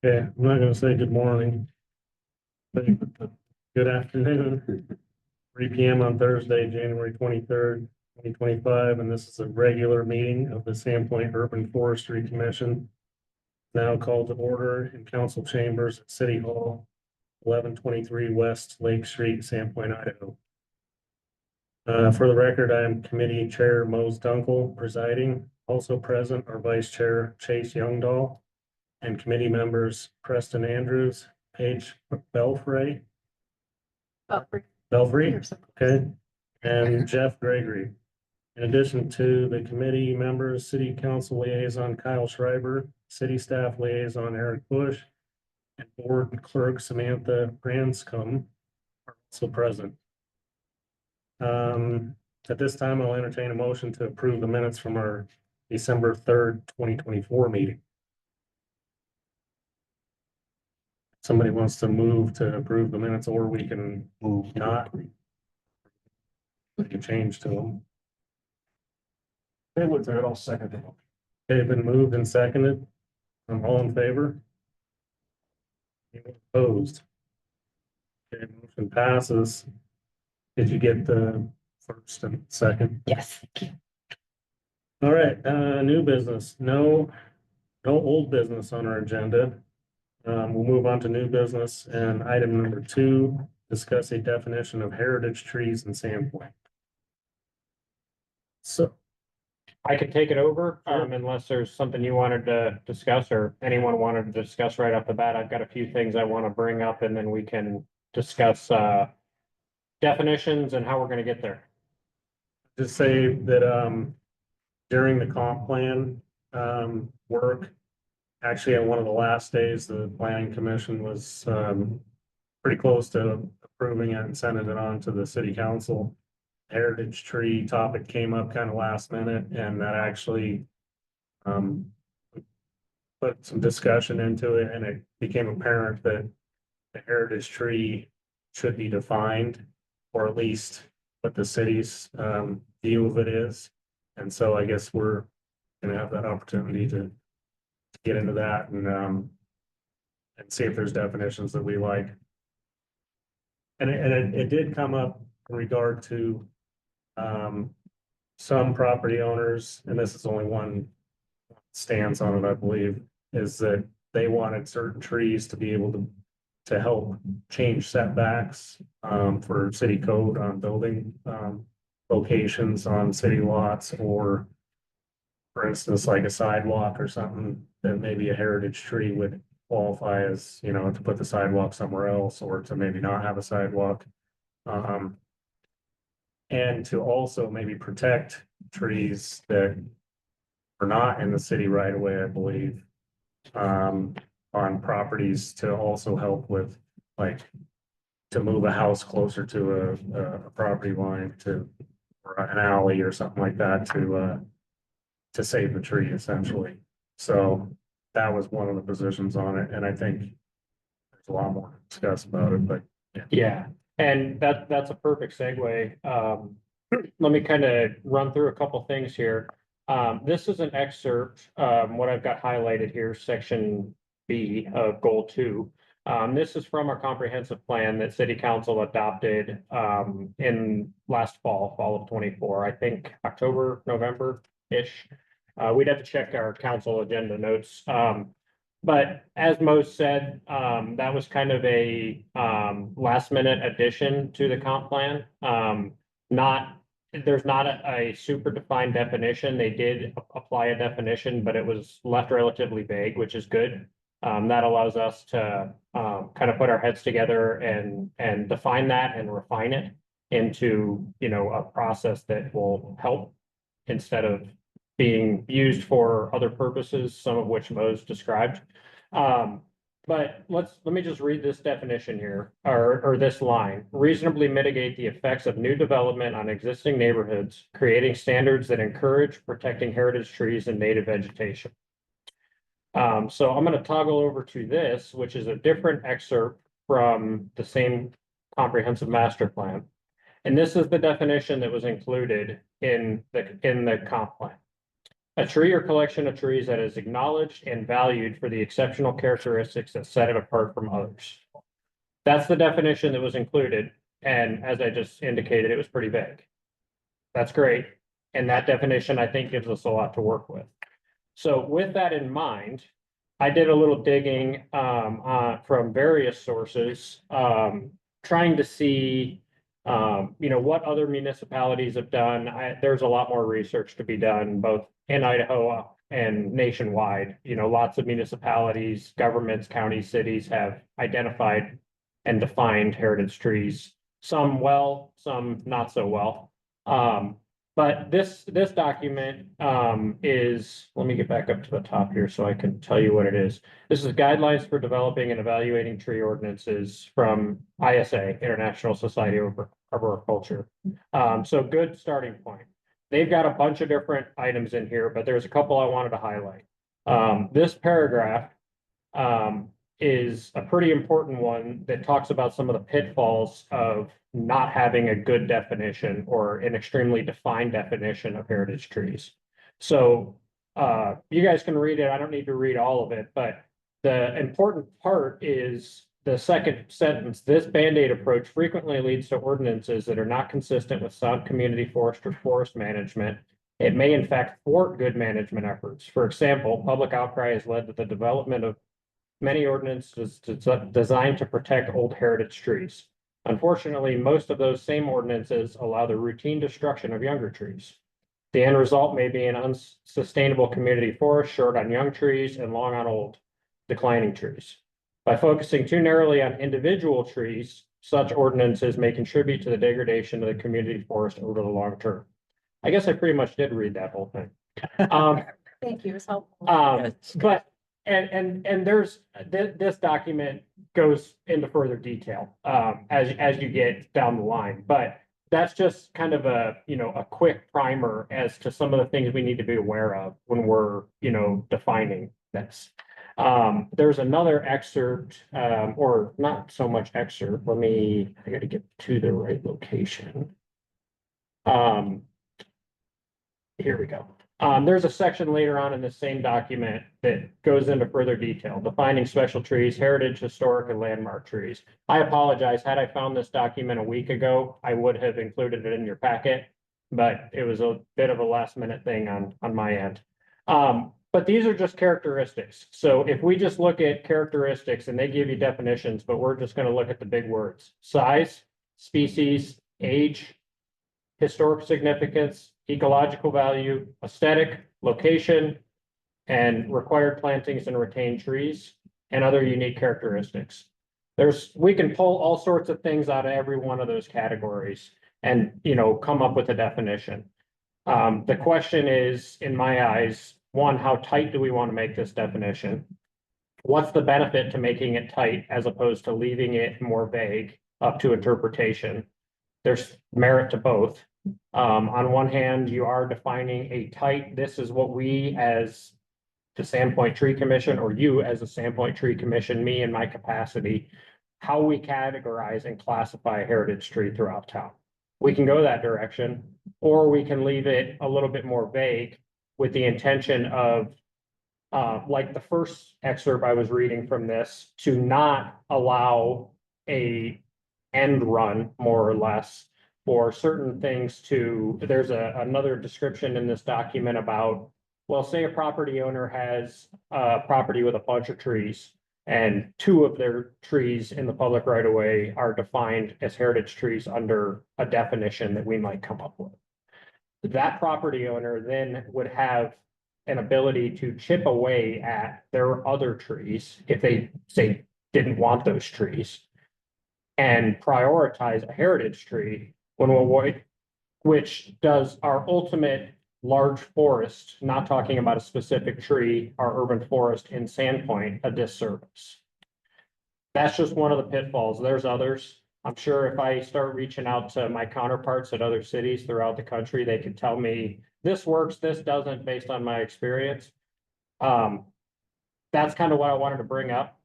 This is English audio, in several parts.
Okay, I'm not gonna say good morning. But good afternoon, 3 p.m. on Thursday, January 23rd, 2025, and this is a regular meeting of the Sandpoint Urban Forestry Commission. Now called to order in council chambers at City Hall, 1123 West Lake Street, Sandpoint, Idaho. For the record, I am Committee Chair Mose Dunkel presiding. Also present are Vice Chair Chase Youngdahl and committee members Preston Andrews, Paige Belfray, okay, and Jeff Gregory. In addition to the committee members, City Council Liaison Kyle Schreiber, City Staff Liaison Eric Bush, and Board Clerk Samantha Branscombe are also present. At this time, I'll entertain a motion to approve the minutes from our December 3rd, 2024 meeting. Somebody wants to move to approve the minutes, or we can move not. We can change to them. They looked at it, I'll second it. They've been moved and seconded. I'm all in favor. Anyone opposed? Okay, motion passes. Did you get the first and second? Yes, thank you. All right, new business. No old business on our agenda. We'll move on to new business, and item number 2, discuss a definition of heritage trees in Sandpoint. So I could take it over, Sure. unless there's something you wanted to discuss or anyone wanted to discuss right off the bat. I've got a few things I want to bring up and then we can discuss, definitions and how we're gonna get there. just say that, during the comp plan, work, actually on one of the last days, the planning commission was, pretty close to approving it and sending it on to the city council. Heritage tree topic came up kind of last minute, and that actually, put some discussion into it, and it became apparent that the heritage tree should be defined, or at least what the city's, view of it is. And so I guess we're gonna have that opportunity to get into that and see if there's definitions that we like. And it did come up in regard to some property owners, and this is only one stance on it, I believe, is that they wanted certain trees to be able to help change setbacks for city code on building locations on city lots, or for instance, like a sidewalk or something, that maybe a heritage tree would qualify as, you know, to put the sidewalk somewhere else, or to maybe not have a sidewalk. And to also maybe protect trees that are not in the city right away, I believe, on properties, to also help with, like, to move a house closer to a property line, to, or an alley or something like that, to save the tree essentially. So that was one of the positions on it, and I think there's a lot more to discuss about it, but Yeah, and that's a perfect segue. Let me kind of run through a couple things here. This is an excerpt, what I've got highlighted here, section B of goal 2. This is from our comprehensive plan that city council adopted in last fall of 24, I think October, November-ish. We'd have to check our council agenda notes. But as Mose said, that was kind of a last minute addition to the comp plan. There's not a super defined definition. They did apply a definition, but it was left relatively vague, which is good. That allows us to kind of put our heads together and define that and refine it into, you know, a process that will help, instead of being used for other purposes, some of which Mose described. But let me just read this definition here, or this line: reasonably mitigate the effects of new development on existing neighborhoods, creating standards that encourage protecting heritage trees and native vegetation. So I'm going to toggle over to this, which is a different excerpt from the same comprehensive master plan. And this is the definition that was included in the comp plan. A tree or collection of trees that is acknowledged and valued for the exceptional characteristics that set it apart from others. That's the definition that was included, and as I just indicated, it was pretty vague. That's great, and that definition, I think, gives us a lot to work with. So with that in mind, I did a little digging from various sources, trying to see what other municipalities have done. There's a lot more research to be done, both in Idaho and nationwide. Lots of municipalities, governments, counties, cities have identified and defined heritage trees, some well, some not so well. But this document is, let me get back up to the top here so I can tell you what it is. This is guidelines for developing and evaluating tree ordinances from ISA, International Society of Arboriculture. So good starting point. They've got a bunch of different items in here, but there's a couple I wanted to highlight. This paragraph is a pretty important one that talks about some of the pitfalls of not having a good definition or an extremely defined definition of heritage trees. So you guys can read it. I don't need to read all of it, but the important part is the second sentence. This Band-Aid approach frequently leads to ordinances that are not consistent with sound community forest or forest management. It may in fact thwart good management efforts. For example, public outcry has led to the development of many ordinances designed to protect old heritage trees. Unfortunately, most of those same ordinances allow the routine destruction of younger trees. The end result may be an unsustainable community forest short on young trees and long on old, declining trees. By focusing too narrowly on individual trees, such ordinances may contribute to the degradation of the community forest over the long term. I guess I pretty much did read that whole thing. Thank you, it was helpful. But and there's this document goes into further detail as you get down the line, but that's just kind of a quick primer as to some of the things we need to be aware of when we're defining this. There's another excerpt, or not so much excerpt. I got to get to the right location. Here we go. There's a section later on in the same document that goes into further detail, defining special trees, heritage, historic, and landmark trees. I apologize. Had I found this document a week ago, I would have included it in your packet, but it was a bit of a last minute thing on my end. But these are just characteristics. So if we just look at characteristics and they give you definitions, but we're just going to look at the big words: size, species, age, historic significance, ecological value, aesthetic, location, and required plantings and retained trees, and other unique characteristics. We can pull all sorts of things out of every one of those categories and come up with a definition. The question is, in my eyes, one, how tight do we want to make this definition? What's the benefit to making it tight as opposed to leaving it more vague up to interpretation? There's merit to both. On one hand, you are defining a tight, this is what we as the Sandpoint Tree Commission, or you as a Sandpoint Tree Commission, me in my capacity, how we categorize and classify a heritage tree throughout town. We can go that direction, or we can leave it a little bit more vague with the intention of, like the first excerpt I was reading from this, to not allow a end run, more or less, for certain things to, there's another description in this document about, well, say a property owner has a property with a bunch of trees, and 2 of their trees in the public right of way are defined as heritage trees under a definition that we might come up with. That property owner then would have an ability to chip away at their other trees if they say didn't want those trees, and prioritize a heritage tree which does our ultimate large forest, not talking about a specific tree, our urban forest in Sandpoint, a disservice. That's just one of the pitfalls. There's others. I'm sure if I start reaching out to my counterparts at other cities throughout the country, they can tell me this works, this doesn't, based on my experience. That's kind of what I wanted to bring up.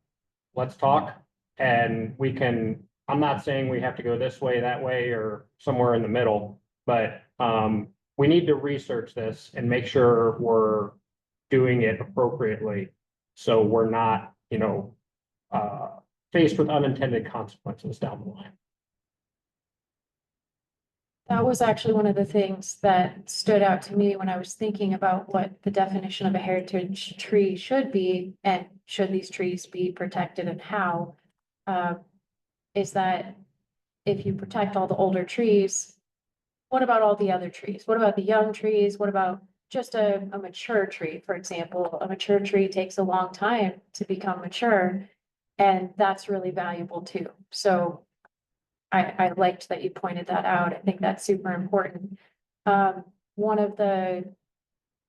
Let's talk, and we can, I'm not saying we have to go this way, that way, or somewhere in the middle, but we need to research this and make sure we're doing it appropriately. So we're not, faced with unintended consequences down the line. That was actually one of the things that stood out to me when I was thinking about what the definition of a heritage tree should be, and should these trees be protected and how. Is that if you protect all the older trees, what about all the other trees? What about the young trees? What about just a mature tree, for example? A mature tree takes a long time to become mature, and that's really valuable too. So I liked that you pointed that out. I think that's super important. One of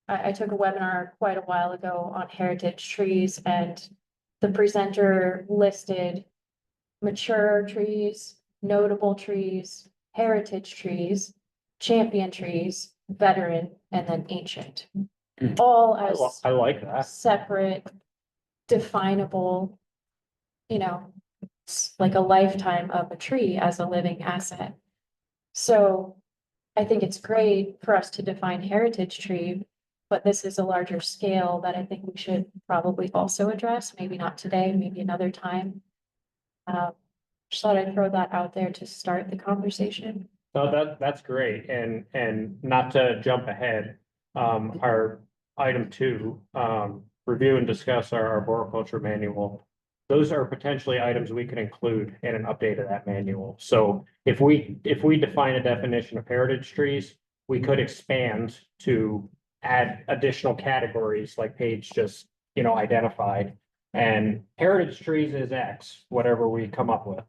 I took a webinar quite a while ago on heritage trees, and the presenter listed mature trees, notable trees, heritage trees, champion trees, veteran, and then ancient. All as I like that. separate, definable, like a lifetime of a tree as a living asset. So I think it's great for us to define heritage tree, but this is a larger scale that I think we should probably also address, maybe not today, maybe another time. Just thought I'd throw that out there to start the conversation. No, that's great. And not to jump ahead, our item 2, review and discuss our arboriculture manual. Those are potentially items we can include in an update of that manual. So if we define a definition of heritage trees, we could expand to add additional categories like Paige just, identified. And heritage trees is X, whatever we come up with.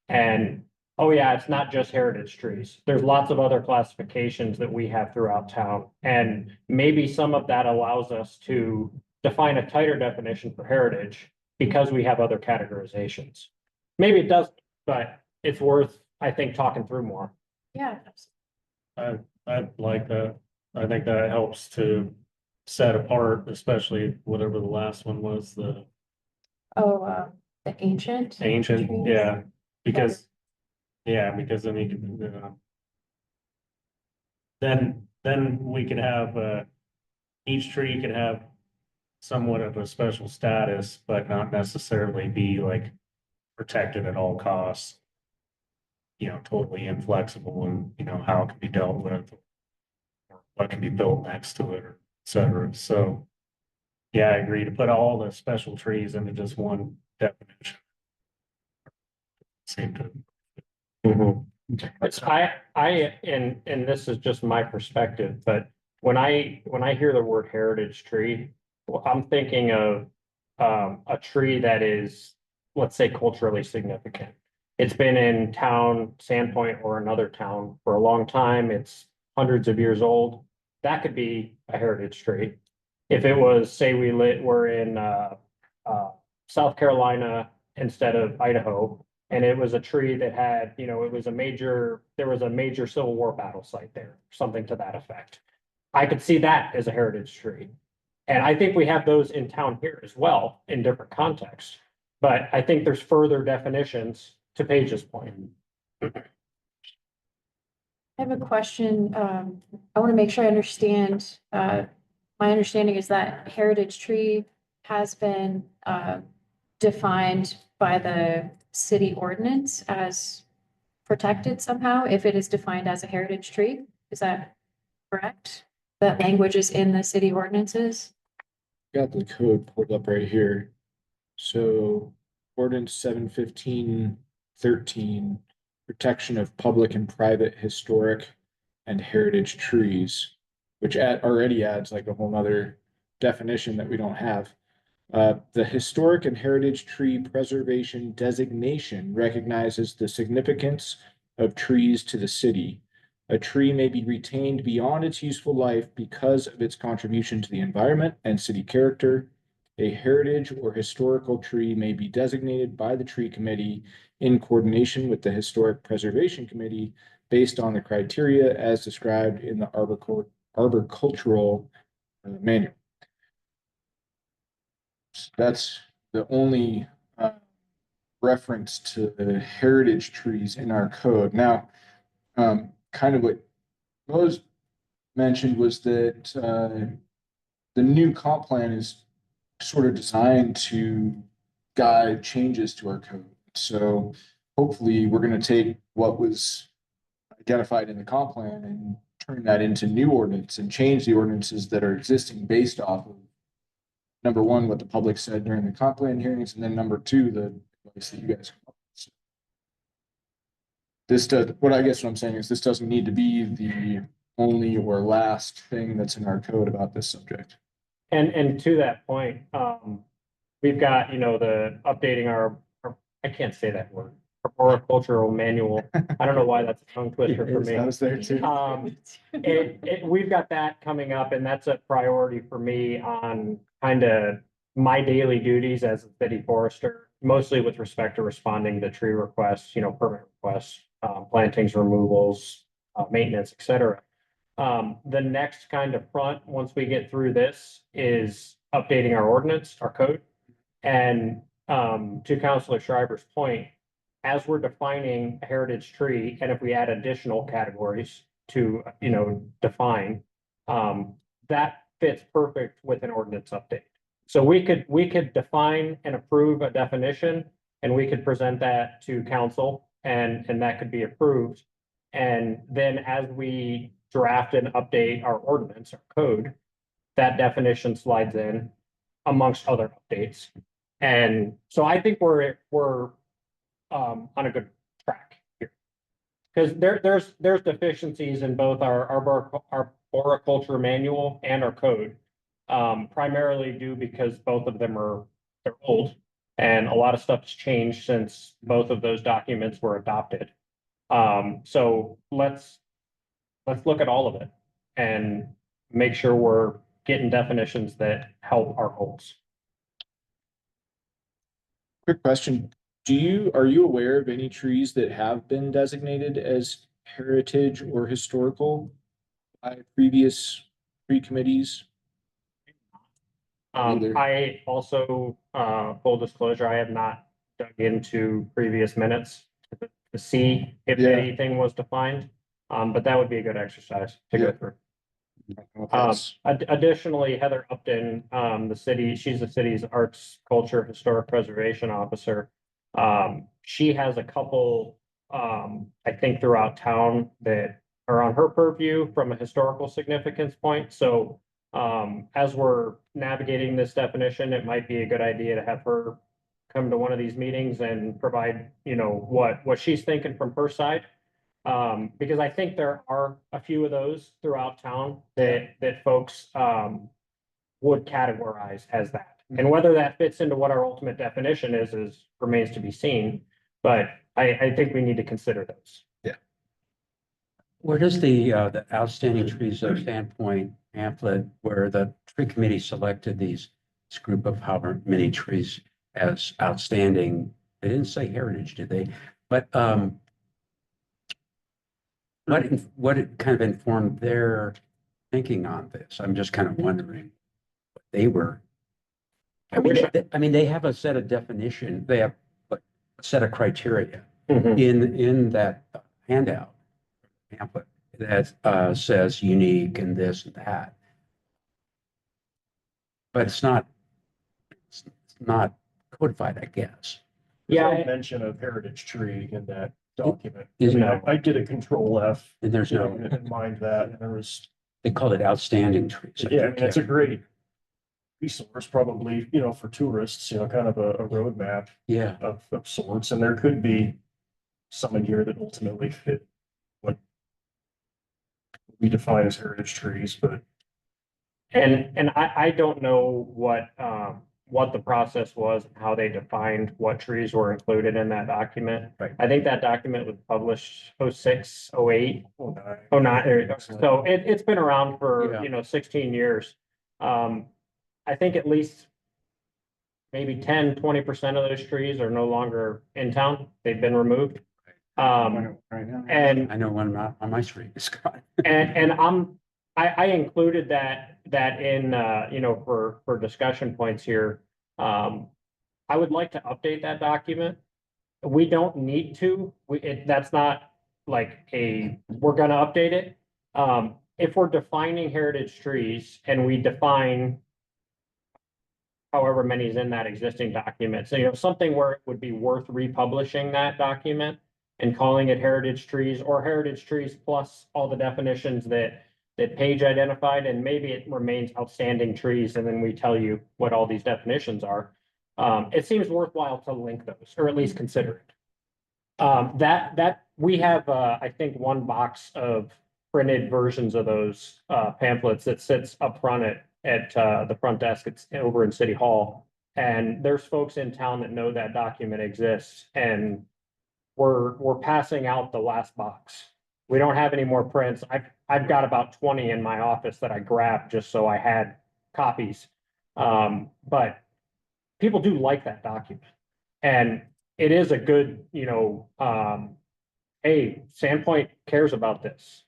And, oh yeah, it's not just heritage trees. There's lots of other classifications that we have throughout town. And maybe some of that allows us to define a tighter definition for heritage because we have other categorizations. Maybe it doesn't, but it's worth, I think, talking through more. Yeah. I like that. I think that helps to set apart, especially whatever the last one was, the The ancient. ancient, trees. yeah, because then you can, then we can have, each tree can have somewhat of a special status, but not necessarily be like protected at all costs. Totally inflexible and, how it can be dealt with, or what can be built next to it, or et cetera. So, yeah, I agree to put all the special trees into just one definition. Seem to. It's, and this is just my perspective, but when I hear the word heritage tree, well, I'm thinking of a tree that is, let's say, culturally significant. It's been in town, Sandpoint or another town for a long time. It's hundreds of years old. That could be a heritage tree. If it was, say, we're in South Carolina instead of Idaho, and it was a tree that had, there was a major Civil War battle site there, something to that effect. I could see that as a heritage tree. And I think we have those in town here as well in different contexts. But I think there's further definitions to Paige's point. I have a question. I want to make sure I understand. My understanding is that heritage tree has been defined by the city ordinance as protected somehow, if it is defined as a heritage tree. Is that correct? That language is in the city ordinances? Got the code pulled up right here. So ordinance 715-13, protection of public and private historic and heritage trees, which already adds like a whole nother definition that we don't have. The historic and heritage tree preservation designation recognizes the significance of trees to the city. A tree may be retained beyond its useful life because of its contribution to the environment and city character. A heritage or historical tree may be designated by the tree committee in coordination with the historic preservation committee based on the criteria as described in the arboricultural manual. That's the only reference to the heritage trees in our code. Now, kind of what most mentioned was that the new comp plan is sort of designed to guide changes to our code. So hopefully we're going to take what was identified in the comp plan and turn that into new ordinance and change the ordinances that are existing based off of number one, what the public said during the comp plan hearings, and then number two, the advice that you guys come up with. So this does, what I guess what I'm saying is this doesn't need to be the only or last thing that's in our code about this subject. And to that point, we've got, the updating I can't say that word, arboricultural manual. I don't know why that's a tongue twister for me. I was there too. We've got that coming up, and that's a priority for me on kind of my daily duties as a city forester, mostly with respect to responding to tree requests, permit requests, plantings, removals, maintenance, et cetera. The next kind of front, once we get through this, is updating our ordinance, our code. And to Councilor Schreiber's point, as we're defining a heritage tree, and if we add additional categories to, define, that fits perfect with an ordinance update. So we could define and approve a definition, and we could present that to council, and that could be approved. And then as we draft and update our ordinance, our code, that definition slides in amongst other updates. And so I think we're on a good track here. Because there's deficiencies in both our arboriculture manual and our code. Primarily due because both of them they're old, and a lot of stuff has changed since both of those documents were adopted. So let's look at all of it and make sure we're getting definitions that help our goals. Quick question. Are you aware of any trees that have been designated as heritage or historical by previous tree committees? Either. I also, full disclosure, I have not dug into previous minutes to see if Yeah. anything was defined. But that would be a good exercise to go through. Additionally, Heather Upton, she's the city's arts, culture, historic preservation officer. She has a couple, I think throughout town that are on her purview from a historical significance point. So, as we're navigating this definition, it might be a good idea to have her come to one of these meetings and provide, what she's thinking from her side. Because I think there are a few of those throughout town that folks would categorize as that. And whether that fits into what our ultimate definition is remains to be seen. But I think we need to consider those. Yeah. Where does the outstanding trees of Sandpoint pamphlet, where the tree committee selected this group of however many trees as outstanding, they didn't say heritage, did they? But what it kind of informed their thinking on this? I'm just kind of wondering what they were. I mean, they have a set of definition. They have a set of criteria in that handout pamphlet that says unique and this and that. But it's not codified, I guess. Yeah. There's no mention of heritage tree in that document. Is I did a control F, And there's no, and mind that, and there was, they called it outstanding trees. yeah, I mean, it's a great resource, probably, for tourists, kind of a roadmap Yeah, of sorts, and there could be some in here that ultimately fit what we define as heritage trees, but And I don't know what the process was, and how they defined what trees were included in that document. Right. I think that document was published 06, 08, oh, no. 09. So it's been around for, Yeah. 16 years. I think at least maybe 10-20% of those trees are no longer in town. They've been removed. Right now. And I know one on my street is gone. And I included that in, for discussion points here. I would like to update that document. We don't need to, that's not like we're gonna update it. if we're defining heritage trees and we define however many is in that existing document, so, something where it would be worth republishing that document and calling it heritage trees or heritage trees plus all the definitions that Paige identified, and maybe it remains outstanding trees, and then we tell you what all these definitions are. It seems worthwhile to link those, or at least consider it. That we have, I think, one box of printed versions of those pamphlets that sits up front at the front desk. It's over in City Hall. And there's folks in town that know that document exists, and we're passing out the last box. We don't have any more prints. I've got about 20 in my office that I grabbed just so I had copies. But people do like that document. And it is a good, hey, Sandpoint cares about this,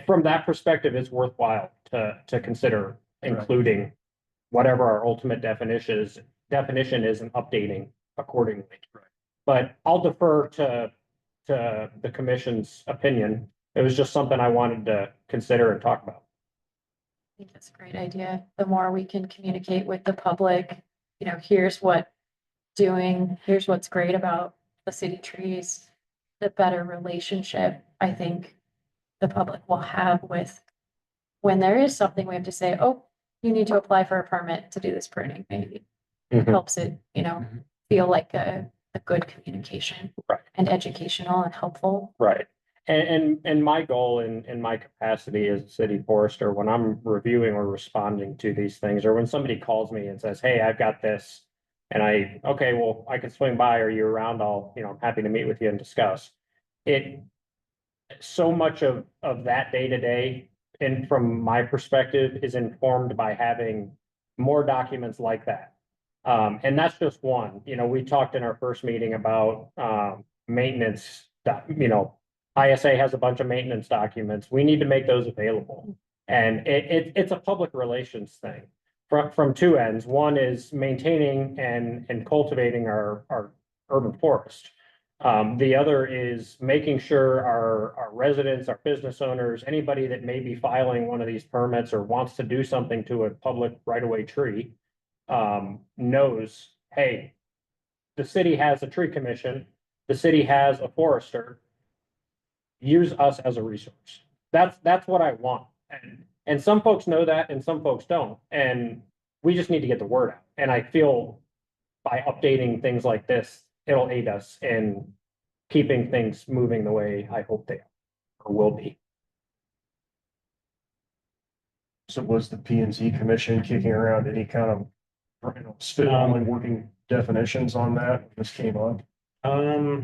from that perspective, it's worthwhile to consider including whatever our ultimate definition is and updating accordingly. But I'll defer to the commission's opinion. It was just something I wanted to consider and talk about. I think that's a great idea. The more we can communicate with the public, here's here's what's great about the city trees, the better relationship I think the public will have with when there is something we have to say, oh, you need to apply for a permit to do this pruning, maybe. Helps it, feel like a good communication. Right. And educational and helpful. Right. And my goal in my capacity as a city forester, when I'm reviewing or responding to these things, or when somebody calls me and says, hey, I've got this, and okay, well, I can swing by, are you around? I'm happy to meet with you and discuss it. So much of that day to day, and from my perspective, is informed by having more documents like that. And that's just one. We talked in our first meeting about maintenance. ISA has a bunch of maintenance documents. We need to make those available. And it's a public relations thing from two ends. One is maintaining and cultivating our urban forest. The other is making sure our residents, our business owners, anybody that may be filing one of these permits or wants to do something to a public right-of-way tree, knows, hey, the city has a tree commission, the city has a forester, use us as a resource. That's what I want. And some folks know that and some folks don't. And we just need to get the word out. And I feel by updating things like this, it'll aid us in keeping things moving the way I hope they are or will be. So was the P and Z commission kicking around any kind of, spitballing working definitions on that when this came up? No.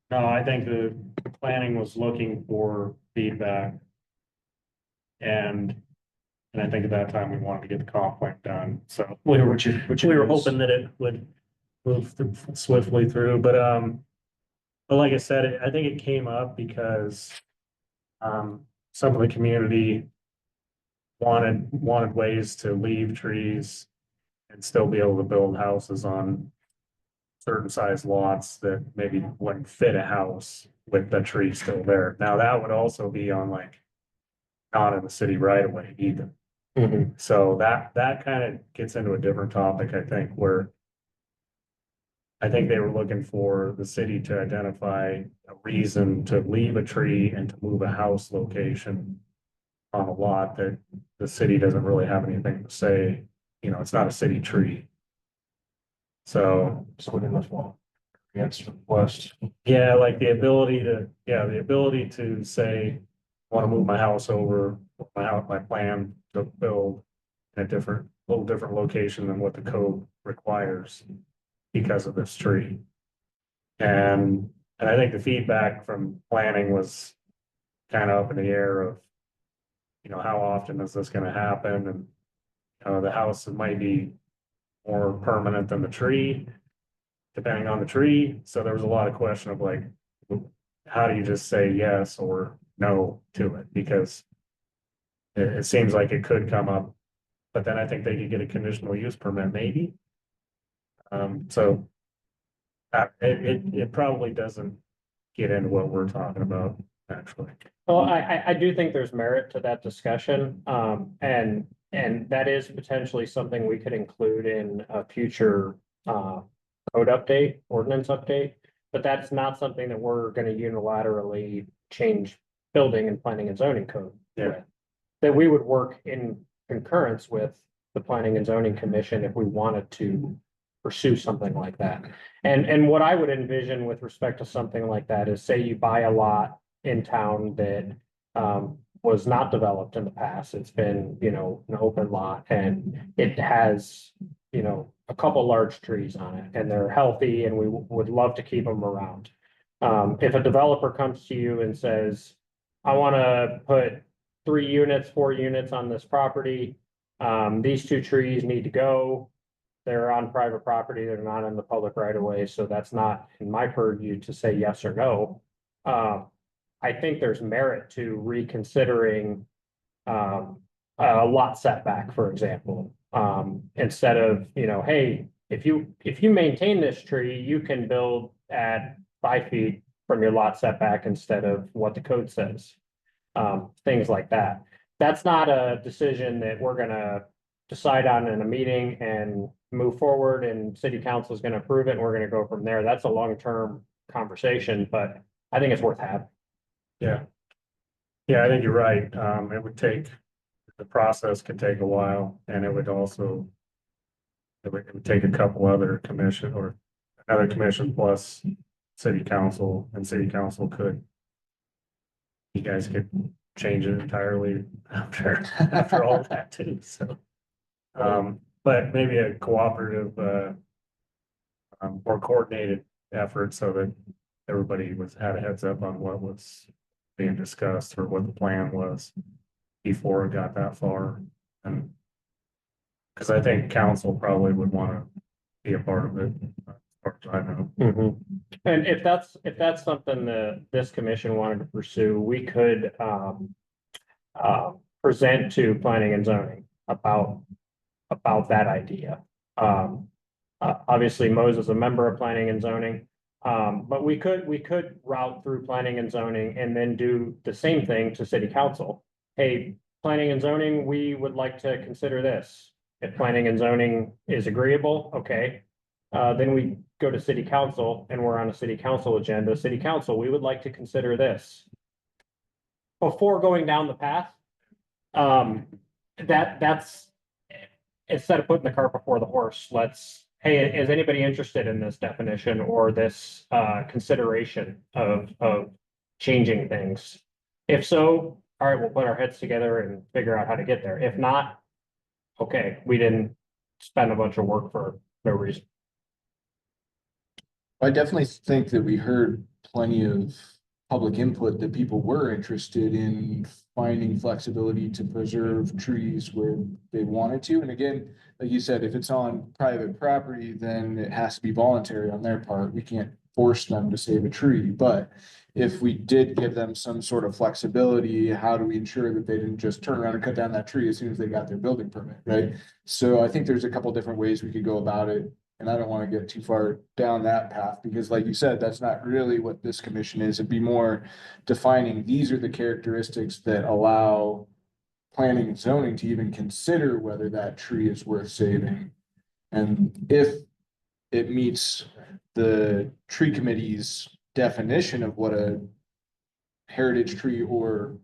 No, I think the planning was looking for feedback. And I think at that time we wanted to get the comp plan done, so we were hoping that it would move swiftly through, but like I said, I think it came up because some of the community wanted ways to leave trees and still be able to build houses on certain size lots that maybe wouldn't fit a house with the tree still there. Now, that would also be on not in the city right away either. So that kind of gets into a different topic, I think, where I think they were looking for the city to identify a reason to leave a tree and to move a house location on a lot that the city doesn't really have anything to say. It's not a city tree. So Within this wall, against the west. yeah, like the ability to say, I want to move my house over, my plan to build in a little different location than what the code requires because of this tree. And I think the feedback from planning was kind of up in the air of, how often is this going to happen? And the house might be more permanent than the tree, depending on the tree. So there was a lot of question of how do you just say yes or no to it? Because it seems like it could come up, but then I think they could get a conditional use permit, maybe. So it probably doesn't get into what we're talking about, actually. Well, I do think there's merit to that discussion, and that is potentially something we could include in a future, code update, ordinance update. But that's not something that we're gonna unilaterally change building and planning and zoning code. Yeah. with. That we would work in concurrence with the planning and zoning commission if we wanted to pursue something like that. And what I would envision with respect to something like that is, say you buy a lot in town that was not developed in the past. It's been, an open lot and it has, a couple large trees on it and they're healthy and we would love to keep them around. If a developer comes to you and says, I want to put 3 units, 4 units on this property. These 2 trees need to go. They're on private property. They're not in the public right of way. So that's not in my purview to say yes or no. I think there's merit to reconsidering a lot setback, for example. Instead of, hey, if you maintain this tree, you can build at 5 feet from your lot setback instead of what the code says. Things like that. That's not a decision that we're gonna decide on in a meeting and move forward and city council is gonna approve it and we're gonna go from there. That's a long-term conversation, but I think it's worth having. Yeah. Yeah, I think you're right. The process could take a while and it would take a couple other commission or another commission plus city council, and city council you guys could change it entirely after all of that too, so. But maybe a cooperative, more coordinated effort so that everybody had a heads up on what was being discussed or what the plan was before it got that far. And because I think council probably would want to be a part of it, as far as I know. And if that's something that this commission wanted to pursue, we could present to planning and zoning about that idea. Obviously, Moses is a member of planning and zoning. But we could route through planning and zoning and then do the same thing to city council. Hey, planning and zoning, we would like to consider this. If planning and zoning is agreeable, okay. Then we go to city council and we're on a city council agenda. City council, we would like to consider this. Before going down the path, that's instead of putting the cart before the horse, hey, is anybody interested in this definition or this consideration of changing things? If so, all right, we'll put our heads together and figure out how to get there. If not, okay, we didn't spend a bunch of work for no reason. I definitely think that we heard plenty of public input that people were interested in finding flexibility to preserve trees where they wanted to. And again, like you said, if it's on private property, then it has to be voluntary on their part. We can't force them to save a tree. But if we did give them some sort of flexibility, how do we ensure that they didn't just turn around and cut down that tree as soon as they got their building permit, right? So I think there's a couple different ways we could go about it. And I don't want to get too far down that path because like you said, that's not really what this commission is. It'd be more defining, these are the characteristics that allow planning and zoning to even consider whether that tree is worth saving. And if it meets the tree committee's definition of what a heritage tree or,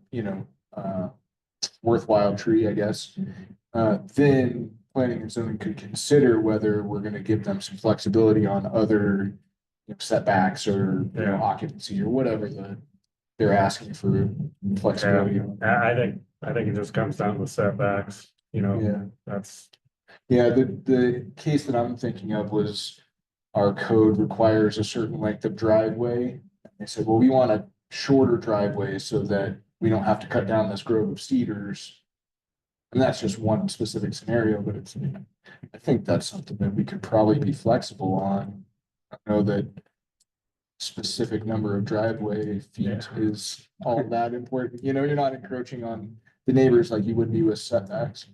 worthwhile tree, I guess, then planning and zoning could consider whether we're going to give them some flexibility on other setbacks or occupancy or whatever they're asking for flexibility on. I think it just comes down to setbacks, that's. Yeah, the case that I'm thinking of was our code requires a certain length of driveway. They said, well, we want a shorter driveway so that we don't have to cut down this grove of cedars. And that's just one specific scenario, but I think that's something that we could probably be flexible on. I know that specific number of driveway feet is all that important. You're not encroaching on the neighbors like you would be with setbacks.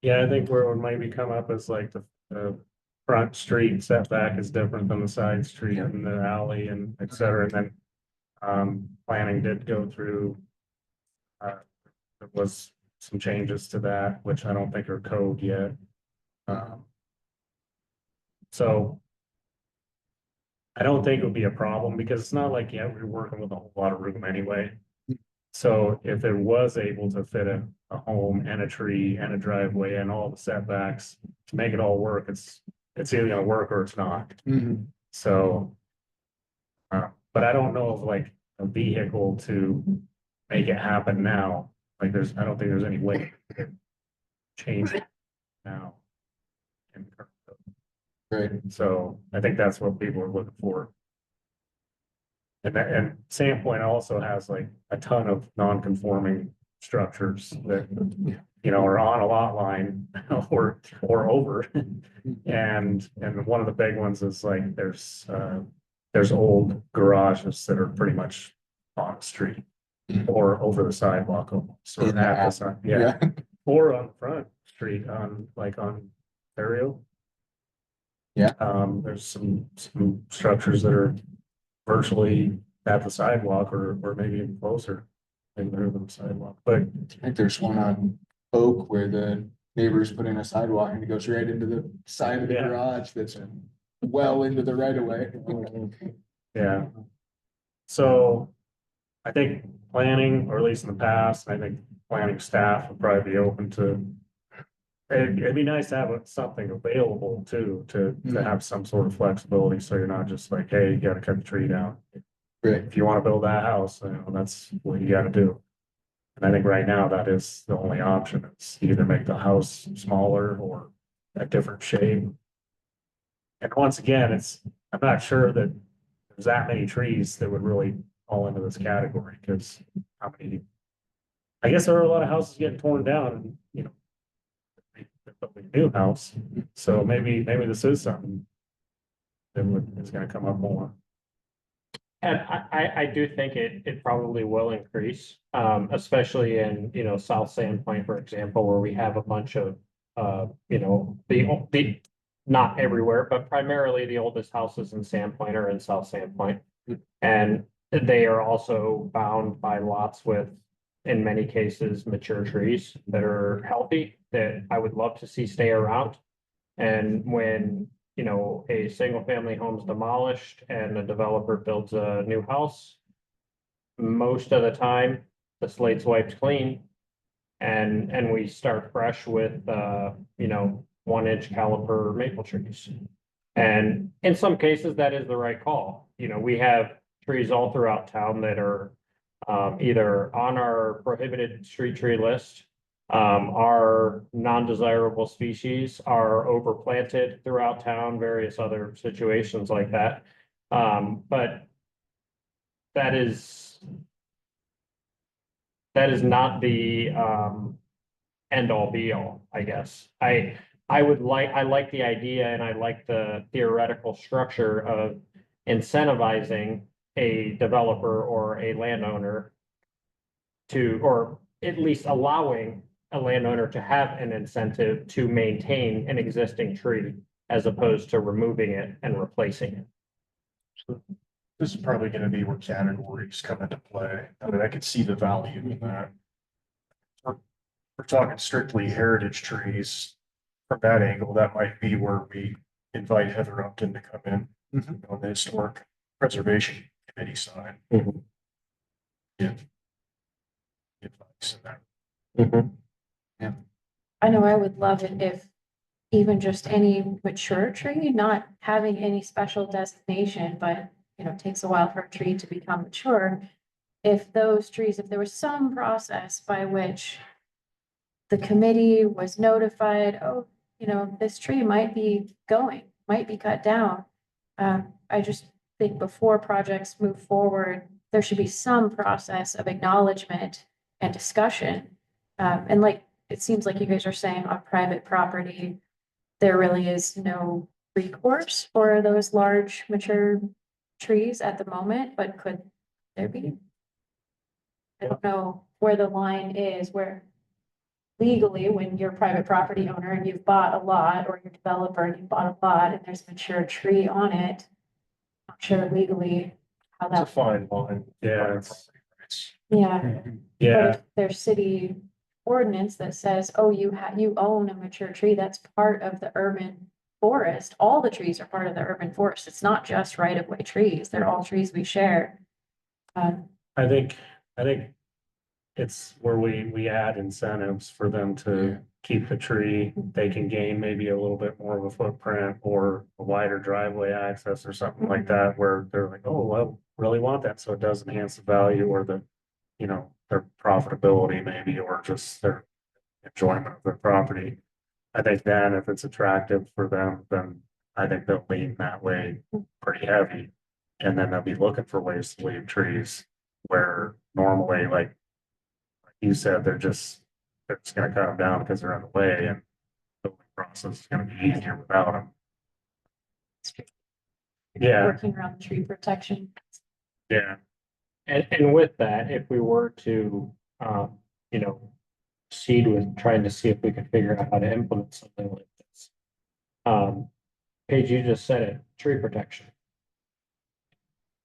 Yeah, I think where it might be come up is like the front street setback is different than the side street and the alley and et cetera. And then planning did go through There was some changes to that, which I don't think are code yet. So I don't think it would be a problem because it's not like, yeah, we're working with a whole lot of room anyway. So if it was able to fit a home and a tree and a driveway and all the setbacks to make it all work, it's either gonna work or it's not. So, but I don't know of like a vehicle to make it happen now. Like I don't think there's any way to change it now. Right. So I think that's what people are looking for. And Sandpoint also has like a ton of non-conforming structures that, you know, are on a lot line or over. And one of the big ones is like, there's old garages that are pretty much on the street or over the sidewalk almost, or In at the that- side, yeah, or on Front Street on Ontario. Yeah. There's some structures that are virtually at the sidewalk or maybe even closer. Maybe they're than the sidewalk, but I think there's one on Oak where the neighbors put in a sidewalk and it goes right into the side of the Yeah. garage that's well into the right of way. yeah. So I think planning, or at least in the past, I think planning staff would probably be open to. It'd be nice to have something available too, to have some sort of flexibility, so you're not just like, hey, you gotta cut the tree down. Right. If you wanna build that house, you know, that's what you gotta do. And I think right now that is the only option. It's either make the house smaller or a different shape. And once again, I'm not sure that there's that many trees that would really fall into this category, because how many? I guess there are a lot of houses getting torn down and, you know, they're building a new house, so maybe this is something that is gonna come up more. And I do think it probably will increase, especially in, you know, South Sandpoint, for example, where we have a bunch of, you know, the, not everywhere, but primarily the oldest houses in Sandpoint are in South Sandpoint. And they are also bound by lots with, in many cases, mature trees that are healthy, that I would love to see stay around. And when, you know, a single family home's demolished and a developer builds a new house, most of the time, the slate's wiped clean. And we start fresh with, you know, 1-inch caliper maple trees. And in some cases, that is the right call. You know, we have trees all throughout town that are either on our prohibited street tree list, are non-desirable species, are overplanted throughout town, various other situations like that. But that is not the end all be all, I guess. I like the idea and I like the theoretical structure of incentivizing a developer or a landowner to, or at least allowing a landowner to have an incentive to maintain an existing tree as opposed to removing it and replacing it. This is probably gonna be where categories come into play. I mean, I could see the value in that. We're talking strictly heritage trees. From that angle, that might be where we invite Heather Upton to come in on the Historic Preservation Committee side. Give advice in that. I know I would love it if even just any mature tree, not having any special designation, but, you know, it takes a while for a tree to become mature. If those trees, if there was some process by which the committee was notified, oh, you know, this tree might be cut down. I just think before projects move forward, there should be some process of acknowledgement and discussion. And like, it seems like you guys are saying on private property, there really is no recourse for those large mature trees at the moment, but could there be? I don't know where the line is, where legally, when you're a private property owner and you've bought a lot, or you're a developer and you've bought a lot and there's a mature tree on it, I'm sure legally how It's a that, fine line. Yeah, it's- yeah. Yeah, if there's city ordinance that says, oh, you own a mature tree, that's part of the urban forest. All the trees are part of the urban forest. It's not just right-of-way trees. They're all trees we share. I think it's where we add incentives for them Yeah. to keep the tree. They can gain maybe a little bit more of a footprint or a wider driveway access or something like that, where they're like, oh, well, really want that. So it does enhance the value or the, you know, their profitability maybe, or just their enjoyment of their property. I think then if it's attractive for them, then I think they'll lean that way pretty heavy. And then they'll be looking for ways to leave trees where normally, like you said, they're just gonna cut them down because they're in the way, and the building process is gonna be easier without them. Yeah, Working around the tree protection. yeah, And with that, if we were to, you know, proceed with trying to see if we could figure out how to implement something like this. Paige, you just said it, tree protection.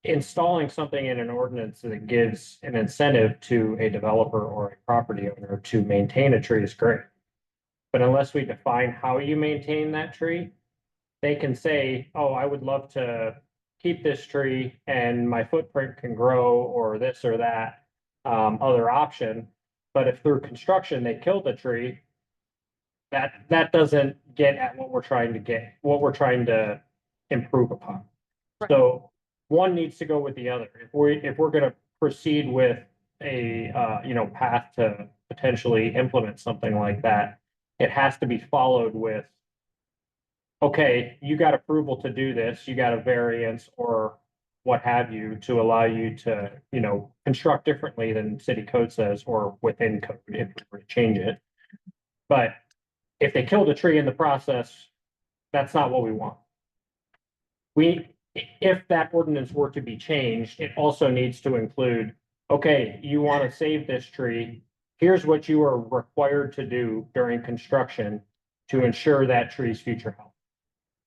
Installing something in an ordinance that gives an incentive to a developer or a property owner to maintain a tree is great. But unless we define how you maintain that tree, they can say, oh, I would love to keep this tree and my footprint can grow or this or that other option. But if through construction they kill the tree, that doesn't get at what we're trying to improve upon. So one needs to go with the other. If we're gonna proceed with a path to potentially implement something like that, it has to be followed with, okay, you got approval to do this, you got a variance or what have you to allow you to, construct differently than city code says or within code if we were to change it. But if they killed a tree in the process, that's not what we want. If that ordinance were to be changed, it also needs to include, okay, you want to save this tree. Here's what you are required to do during construction to ensure that tree's future health.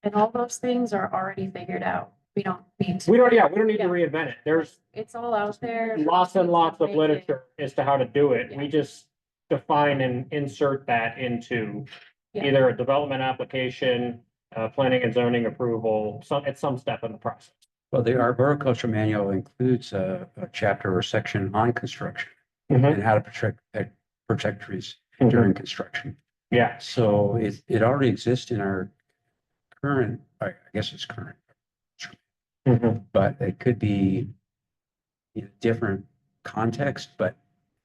And all those things are already figured out. We don't need to. We don't need to Yeah. reinvent it. There's It's all out there. lots and lots of Make it- literature as to how to do it. Yeah. We just define and insert that into Yeah. either a development application, planning and zoning approval, at some step in the process. Well, the arboriculture manual includes a chapter or section on construction and how to protect trees during construction. Yeah, So it already exists in our current, I guess it's current, but it could be in a different context, but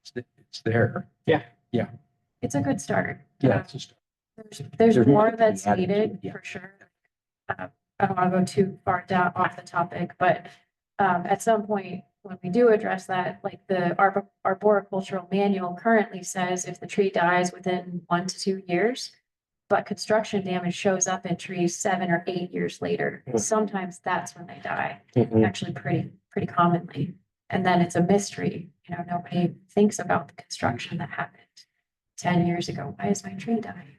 it's there. It's a good start. Yeah, it's just, There's There's more more to be that's added to it, needed yeah. for sure. I don't want to go too far down off the topic, but at some point, when we do address that, like the arboricultural manual currently says if the tree dies within 1 to 2 years, but construction damage shows up in trees 7 or 8 years later, sometimes that's when they die, actually pretty commonly. And then it's a mystery, nobody thinks about the construction that happened 10 years ago. Why is my tree dying?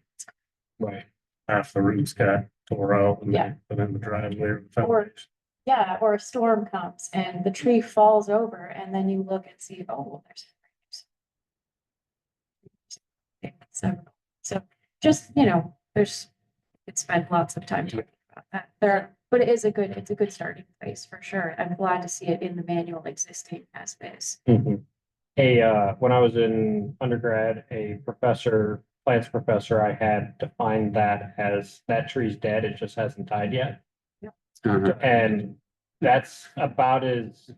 right. half the roots got tore out and Yeah. put in the driveway or the Or- foundation. Yeah, or a storm comes and the tree falls over and then you look and see, oh, well, there's. So just, could spend lots of time talking about that. But it's a good starting place for sure. I'm glad to see it in the manual existing as is. When I was in undergrad, plants professor, I had defined that as that tree's dead, it just hasn't died yet. And that's about as,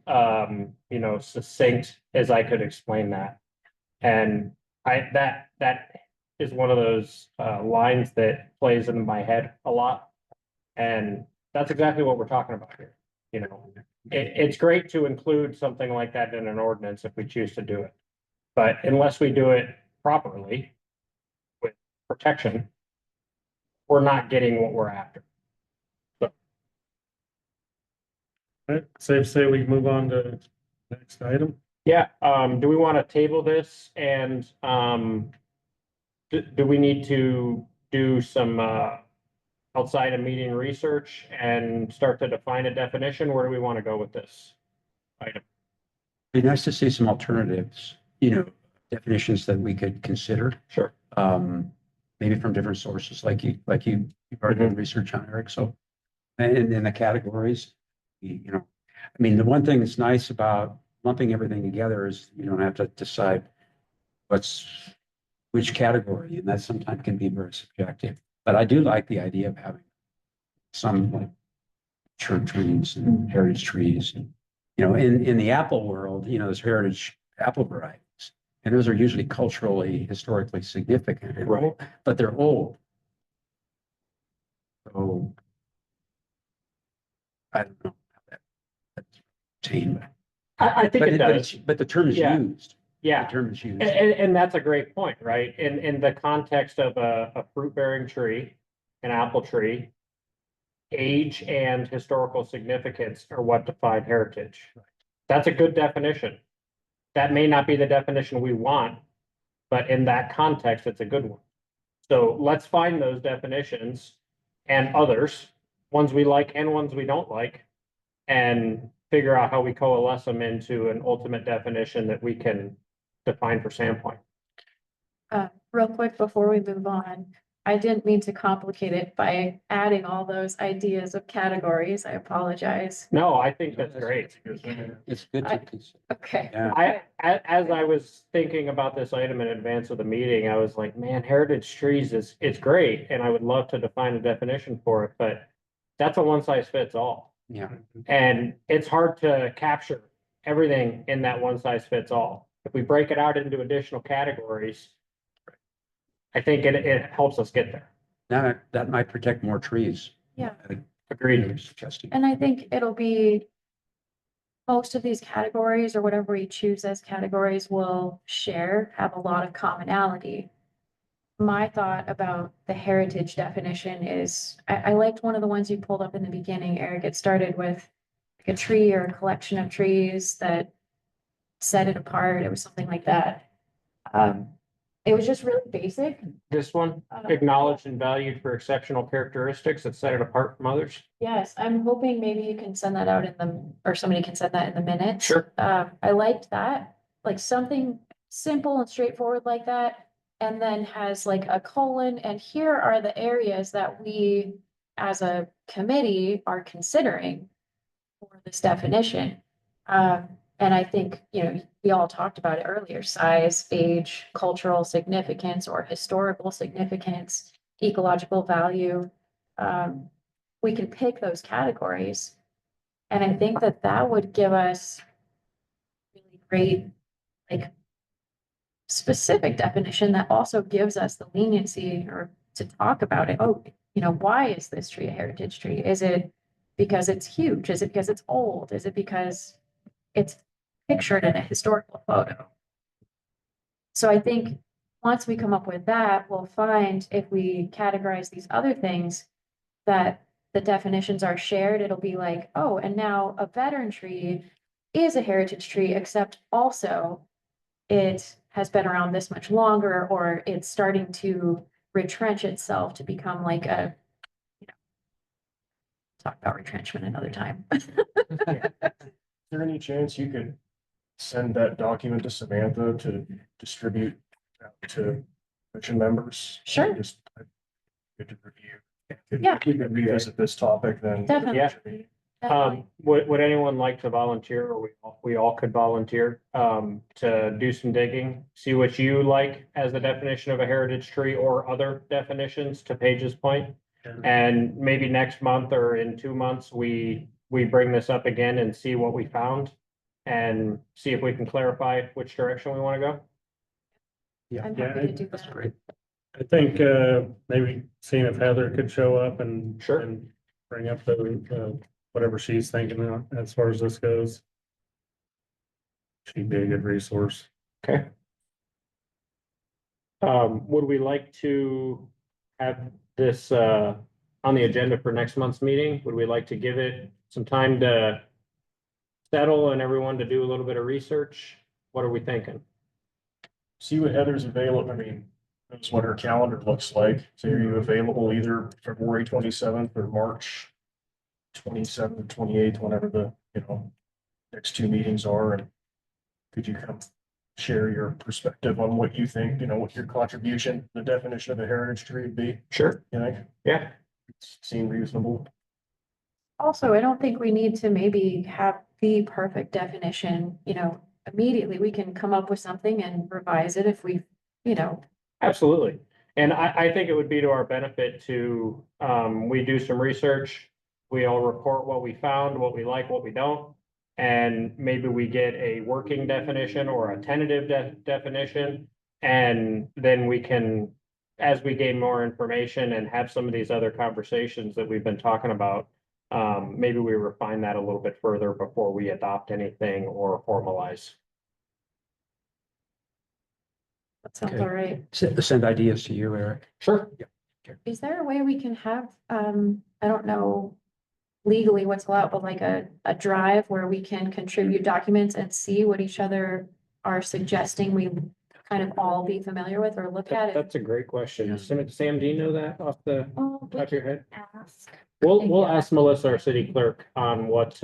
succinct as I could explain that. And that is one of those, lines that plays in my head a lot. And that's exactly what we're talking about here. It's great to include something like that in an ordinance if we choose to do it. But unless we do it properly with protection, we're not getting what we're after. Right, safe to say we can move on to next item. Yeah, do we want to table this and, do we need to do some, outside of meeting research and start to define a definition? Where do we want to go with this item? be nice to see some alternatives, definitions that we could consider. Sure. Maybe from different sources, you've already done research on, Eric, so. And in the categories, I mean, the one thing that's nice about lumping everything together is you don't have to decide which category, and that sometimes can be very subjective. But I do like the idea of having some like church trees and heritage trees. And, in the apple world, there's heritage apple varieties. And those are usually culturally, historically significant, Right. but they're old. So I don't know how that's obtained. I think it does. But the term is Yeah. used. Yeah. The term is used. And that's a great point, right? In the context of a fruit-bearing tree, an apple tree, age and historical significance are what define heritage. That's a good definition. That may not be the definition we want, but in that context, it's a good one. So let's find those definitions and others, ones we like and ones we don't like, and figure out how we coalesce them into an ultimate definition that we can define for Sandpoint. Real quick before we move on, I didn't mean to complicate it by adding all those ideas of categories. I apologize. No, I think that's great. It's good to consider. Okay. Yeah. As I was thinking about this item in advance of the meeting, I was like, man, heritage trees it's great, and I would love to define a definition for it, but that's a one size fits all. Yeah. And it's hard to capture everything in that one size fits all. If we break it out into additional categories, I think it helps us get there. Now that might protect more trees. Yeah. Agreed. You're suggesting. And I think it'll be most of these categories or whatever we choose as categories will have a lot of commonality. My thought about the heritage definition is I liked one of the ones you pulled up in the beginning, Eric. It started with like a tree or a collection of trees that set it apart. It was something like that. It was just really basic. This one, acknowledged and valued for exceptional characteristics that set it apart from others. Yes, I'm hoping maybe you can send that out or somebody can send that in the minutes. Sure. I liked that, like something simple and straightforward like that. And then has like a colon, and here are the areas that we, as a committee, are considering for this definition. And I think, we all talked about it earlier, size, age, cultural significance or historical significance, ecological value. We can pick those categories. And I think that would give us really great, like, specific definition that also gives us the leniency or to talk about it. Oh, why is this tree a heritage tree? Is it because it's huge? Is it because it's old? Is it because it's pictured in a historical photo? So I think once we come up with that, we'll find if we categorize these other things that the definitions are shared, it'll be like, oh, and now a veteran tree is a heritage tree, except also it has been around this much longer, or it's starting to retrench itself to become like talk about retrenchment another time. Is there any chance you could send that document to Samantha to distribute out to commission members? Sure. Just good to review. Yeah. If we could revisit this topic, then. Definitely. Yeah. Definitely. Would anyone like to volunteer, or we all could volunteer, to do some digging, see what you like as the definition of a heritage tree or other definitions to Paige's point? And maybe next month or in 2 months, we bring this up again and see what we found and see if we can clarify which direction we want to go. I'm Yeah, happy to do That's that. great. I think, maybe seeing if Heather could show up and. Sure. And bring up the, whatever she's thinking as far as this goes. She'd be a good resource. Okay. Would we like to have this, on the agenda for next month's meeting? Would we like to give it some time to settle and everyone to do a little bit of research? What are we thinking? See what Heather's available. I mean, that's what her calendar looks like. So are you available either February 27th or March 27th, 28th, whenever the, next two meetings are, and could you come share your perspective on what you think, what your contribution, the definition of a heritage tree would be, Sure. you know, Yeah, seem reasonable. Also, I don't think we need to maybe have the perfect definition, immediately. We can come up with something and revise it if we, absolutely. And I think it would be to our benefit to, we do some research. We all report what we found, what we like, what we don't. And maybe we get a working definition or a tentative definition. And then we can, as we gain more information and have some of these other conversations that we've been talking about, maybe we refine that a little bit further before we adopt anything or formalize. that sounds Okay. all right. Send ideas to you, Eric. Sure. Is there a way we can have, I don't know legally what's allowed, but like a drive where we can contribute documents and see what each other are suggesting we kind of all be familiar with or look at it? That's a great question. Sam, do you know that off the Oh, we top of your head? can ask. We'll ask Melissa, our city clerk, on what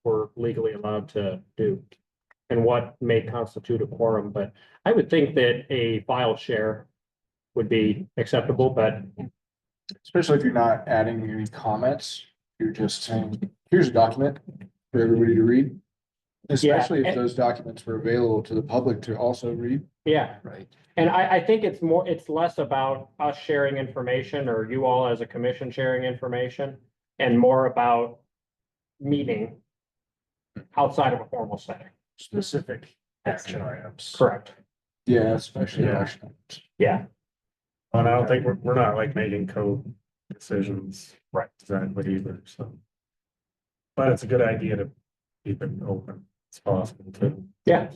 we're legally allowed to do and what may constitute a quorum, but I would think that a file share would be acceptable, but Especially if you're not adding any comments, you're just saying, here's a document for everybody to read. Especially if and- those documents were available to the public to also read. yeah. Right. And I think it's less about us sharing information or you all as a commission sharing information and more about meeting outside of a formal setting. Specific action items. Correct. Yeah, especially Yeah. election. Yeah. And I don't think we're not like making code decisions. Right. Exactly either, so. But it's a good idea to keep it open as possible too. Yeah.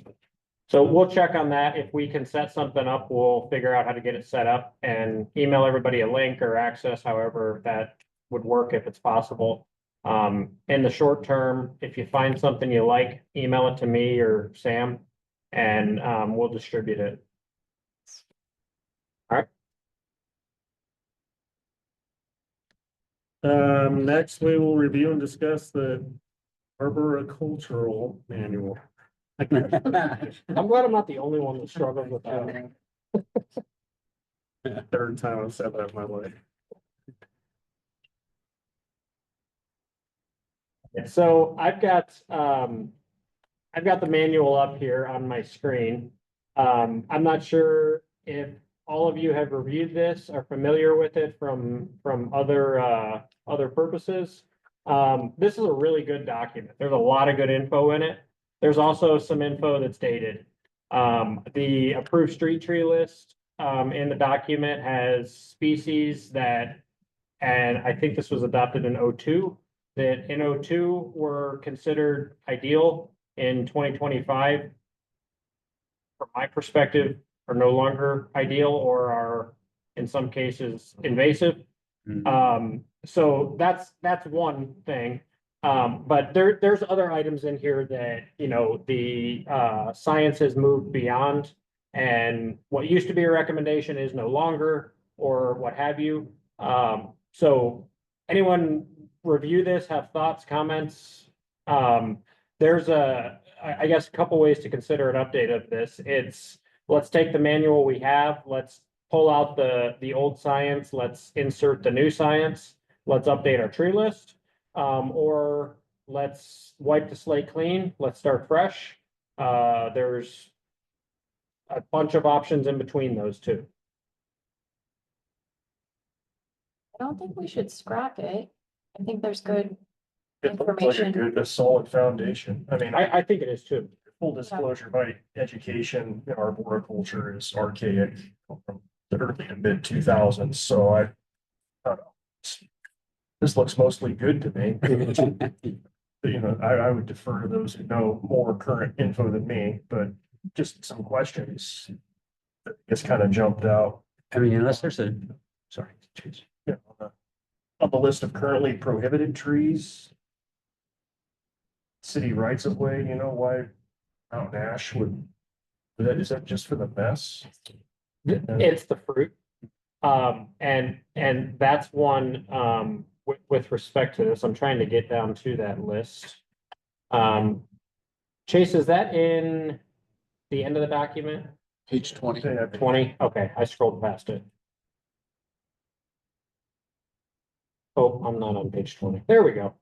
So we'll check on that. If we can set something up, we'll figure out how to get it set up and email everybody a link or access, however that would work if it's possible. In the short term, if you find something you like, email it to me or Sam and we'll distribute it. Next, we will review and discuss the arboricultural manual. I'm glad I'm not the only one that struggled with that. Third time I've said that in my life. So I've got the manual up here on my screen. I'm not sure if all of you have reviewed this, are familiar with it from other purposes. This is a really good document. There's a lot of good info in it. There's also some info that's dated. The approved street tree list in the document has species that, and I think this was adopted in '02, that in '02 were considered ideal in 2025. From my perspective, are no longer ideal or are in some cases invasive. So that's one thing. But there's other items in here that, the science has moved beyond and what used to be a recommendation is no longer or what have you. So anyone review this, have thoughts, comments? There's I guess a couple ways to consider an update of this. It's, let's take the manual we have, let's pull out the old science, let's insert the new science, let's update our tree list. Or let's wipe the slate clean, let's start fresh. There's a bunch of options in between those two. I don't think we should scrap it. I think there's good It looks like a information. good, a solid foundation. I mean, I think it is too. full disclosure, my education in arboriculture is archaic from the early to mid 2000s, so I don't know. This looks mostly good to me. I would defer to those who know more current info than me, but just some questions that just kind of jumped out. I mean, unless there's sorry. Jeez. Yeah, on the list of currently prohibited trees. City rights of way, why Mountain Ash would, is that just for the mess? It's the fruit. And that's one, with respect to this, I'm trying to get down to that list. Chase, is that in the end of the document? Page 20. 20? Okay, I scrolled past it. Oh, I'm not on page 20. There we go.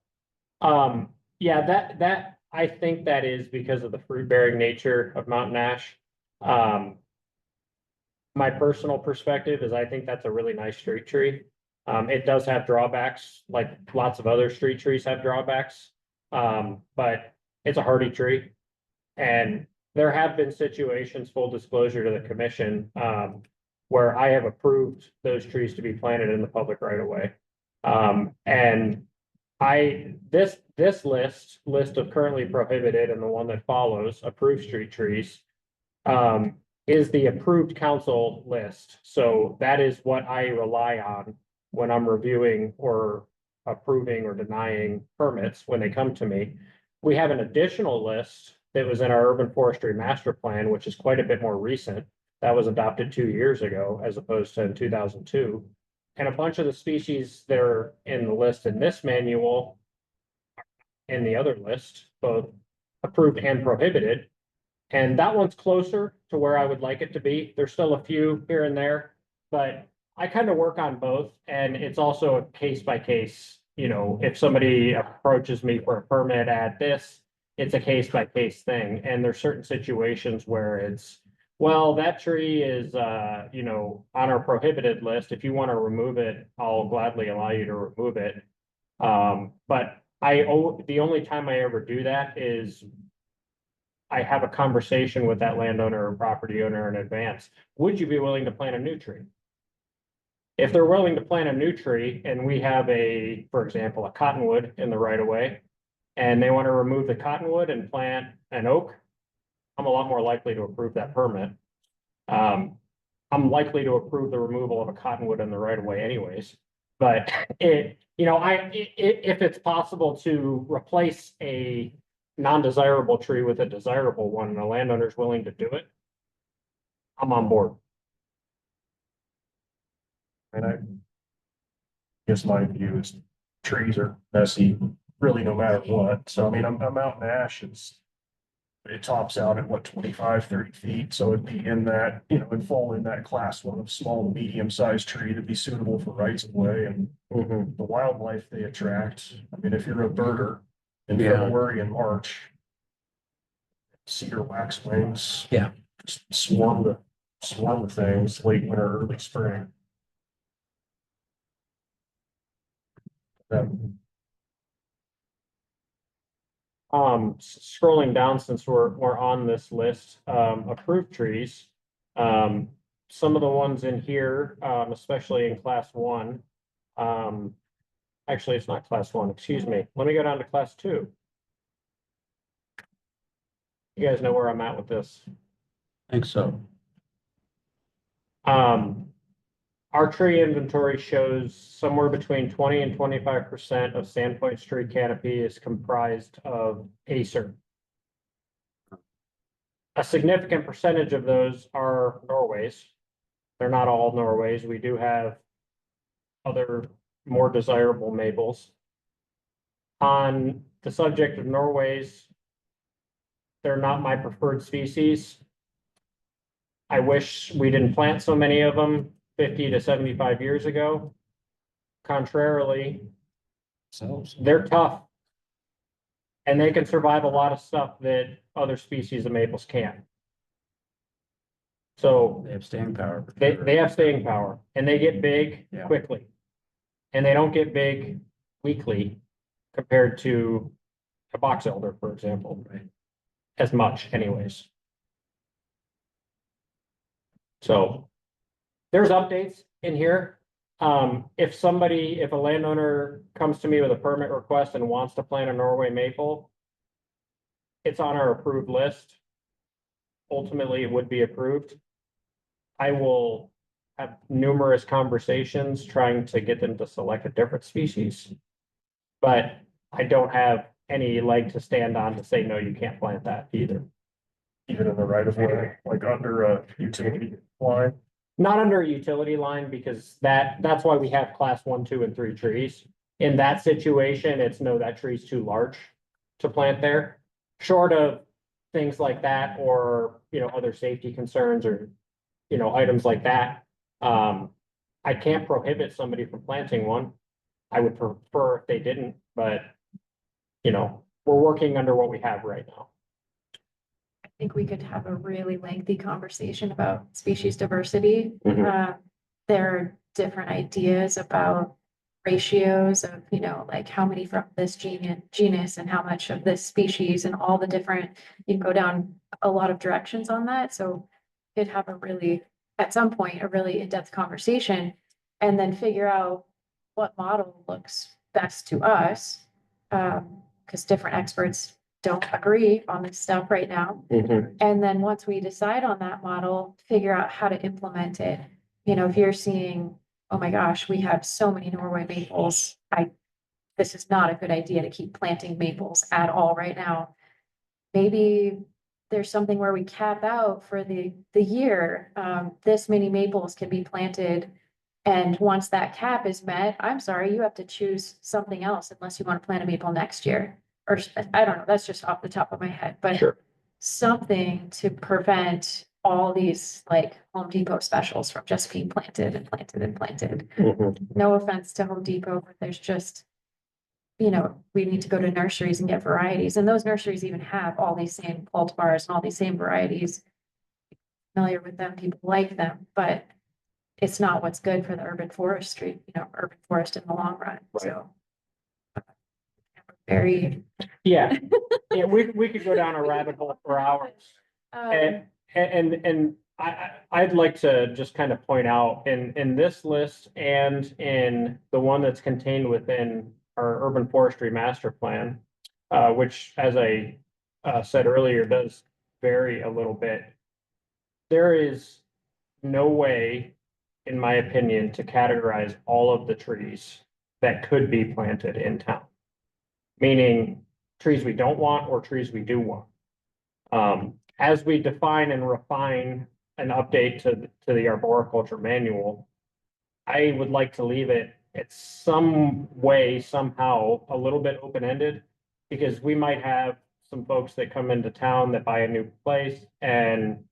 Yeah, that, I think that is because of the fruit bearing nature of mountain ash. My personal perspective is I think that's a really nice street tree. It does have drawbacks, like lots of other street trees have drawbacks. But it's a hardy tree. And there have been situations, full disclosure to the commission, where I have approved those trees to be planted in the public right of way. And this list of currently prohibited and the one that follows, approved street trees, is the approved council list. So that is what I rely on when I'm reviewing or approving or denying permits when they come to me. We have an additional list that was in our urban forestry master plan, which is quite a bit more recent. That was adopted 2 years ago as opposed to in 2002. And a bunch of the species that are in the list in this manual, in the other list, both approved and prohibited. And that one's closer to where I would like it to be. There's still a few here and there, but I kind of work on both. And it's also a case by case, you know, if somebody approaches me for a permit at this, it's a case by case thing. And there's certain situations where it's, well, that tree is, you know, on our prohibited list. If you want to remove it, I'll gladly allow you to remove it. But the only time I ever do that is I have a conversation with that landowner or property owner in advance. Would you be willing to plant a new tree? If they're willing to plant a new tree and we have for example, a cottonwood in the right of way, and they want to remove the cottonwood and plant an oak, I'm a lot more likely to approve that permit. I'm likely to approve the removal of a cottonwood in the right of way anyways. But if it's possible to replace a non-desirable tree with a desirable one and a landowner's willing to do it, I'm on board. And I guess my view is trees are messy, really no matter what. So I mean, a mountain ash it tops out at what, 25, 30 feet. So it'd be in that, you know, it'd fall in that class one of small, medium-sized tree to be suitable for rights of way and the wildlife they attract. I mean, if you're a birder in Yeah. February and March, cedar waxwings. Yeah. Just swarm the things late winter, early spring. Scrolling down, since we're on this list, approved trees. Some of the ones in here, especially in class 1. Actually, it's not class 1, excuse me. Let me go down to class 2. You guys know where I'm at with this. I think so. Our tree inventory shows somewhere between 20 and 25% of Sandpoint's tree canopy is comprised of Acer. A significant percentage of those are Norways. They're not all Norways. We do have other more desirable maples. On the subject of Norways, they're not my preferred species. I wish we didn't plant so many of them 50 to 75 years ago. Contrarily, they're tough. And they can survive a lot of stuff that other species of maples can't. So They have staying power. they have staying power and they get big Yeah. quickly. And they don't get big weakly compared to a box elder, for example. Right. As much anyways. So there's updates in here. If a landowner comes to me with a permit request and wants to plant a Norway maple, it's on our approved list. Ultimately, it would be approved. I will have numerous conversations trying to get them to select a different species. But I don't have any leg to stand on to say, no, you can't plant that either. Even in the right of way, like under a utility line. Not under a utility line, because that's why we have class 1, 2, and 3 trees. In that situation, it's no, that tree's too large to plant there. Short of things like that, or, other safety concerns or, items like that, I can't prohibit somebody from planting one. I would prefer if they didn't, but, we're working under what we have right now. I think we could have a really lengthy conversation about species diversity. Mhm. There are different ideas about ratios of, like how many from this genus and how much of this species and all the different, you can go down a lot of directions on that. So could have at some point, a really in-depth conversation and then figure out what model looks best to us. Because different experts don't agree on this stuff right now. And then once we decide on that model, figure out how to implement it. If you're seeing, oh my gosh, we have so many Norway maples, this is not a good idea to keep planting maples at all right now. Maybe there's something where we cap out for the year, this many maples can be planted. And once that cap is met, I'm sorry, you have to choose something else unless you want to plant a maple next year. Or I don't know, that's just off the top of my head, but Sure. something to prevent all these like Home Depot specials from just being planted and planted and planted. No offense to Home Depot, but there's just, we need to go to nurseries and get varieties. And those nurseries even have all these same cultivars and all these same varieties. Familiar with them, people like them, but it's not what's good for the urban forestry, urban forest in the long run, so. Very. Yeah, we could go down a rabbit hole for hours. Um, And I'd like to just kind of point out in this list and in the one that's contained within our urban forestry master plan, which, as I said earlier, does vary a little bit. There is no way, in my opinion, to categorize all of the trees that could be planted in town. Meaning trees we don't want or trees we do want. As we define and refine an update to the arboriculture manual, I would like to leave it at some way, somehow, a little bit open-ended, because we might have some folks that come into town that buy a new place and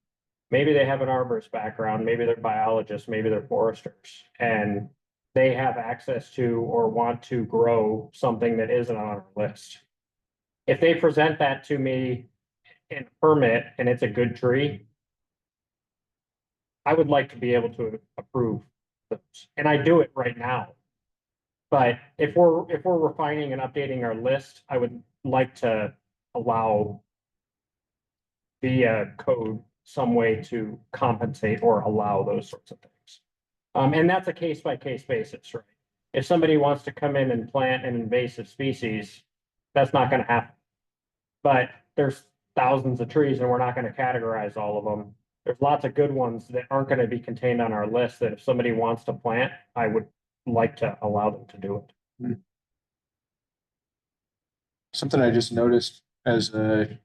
maybe they have an arborist background, maybe they're biologists, maybe they're foresters, and they have access to or want to grow something that isn't on our list. If they present that to me in a permit and it's a good tree, I would like to be able to approve those, and I do it right now. But if we're refining and updating our list, I would like to allow via code some way to compensate or allow those sorts of things. And that's a case by case basis, right? If somebody wants to come in and plant an invasive species, that's not going to happen. But there's thousands of trees and we're not going to categorize all of them. There's lots of good ones that aren't going to be contained on our list that if somebody wants to plant, I would like to allow them to do it. Something I just noticed as to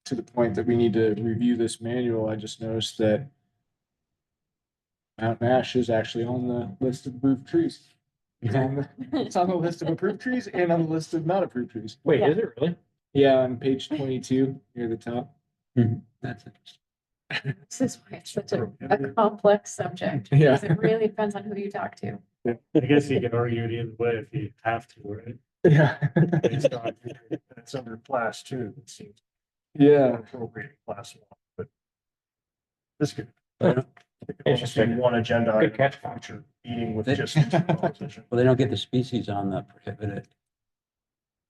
the point that we need to review this manual, I just noticed that Mountain ash is actually on the list of approved trees. It's on the list of approved trees and on the list of not approved trees. Wait, Yeah. is it really? Yeah, on page 22 near the top. That's interesting. This is why it's such a complex subject, Yeah. because it really depends on who you talk to. I guess you can argue it either way if you have to, right? Yeah. Based on, it's under class two, it seems. Yeah. Appropriate class one, but. This could. Well, Interesting. One agenda. Good item catch. future Meeting with They- just. proposition. Well, they don't get the species on the prohibited.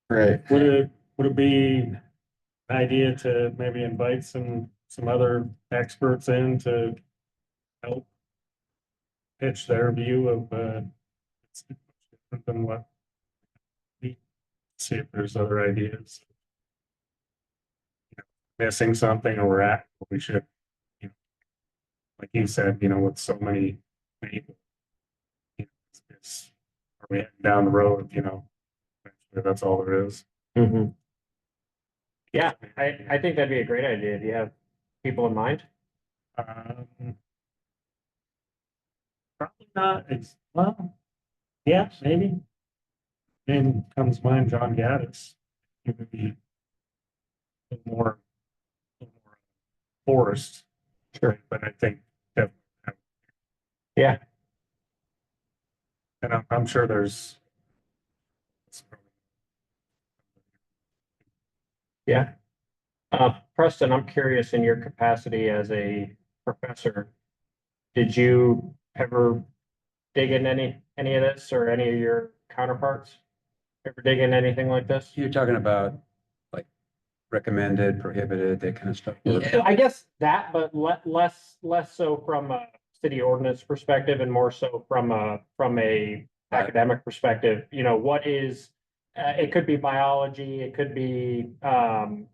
Right. Would it be an idea to maybe invite some other experts in to help pitch their view of, it's different than what see if there's other ideas. Missing something or we're at, we should, like you said, with so many people. Are we heading down the road, that's all there is. Yeah, I think that'd be a great idea. Do you have people in mind? Probably not, well, yeah, maybe. Name comes to mind, John Gaddis. He would be a little more forest. Sure. But I think that, Yeah. and I'm sure there's. Yeah. Preston, I'm curious in your capacity as a professor, did you ever dig in any of this or any of your counterparts? Ever dig in anything like this? You're talking about like recommended, prohibited, that kind of stuff. Yeah, I guess that, but less so from a city ordinance perspective and more so from a academic perspective. You know, what is, it could be biology, it could be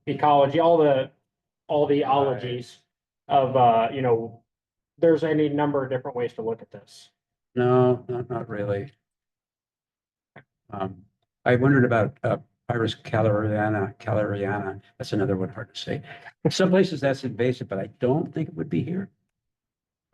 ecology, all the ologies of, you know, there's any number of different ways to look at this. No, not really. I wondered about Iris caleriana. That's another one hard to say. Some places that's invasive, but I don't think it would be here.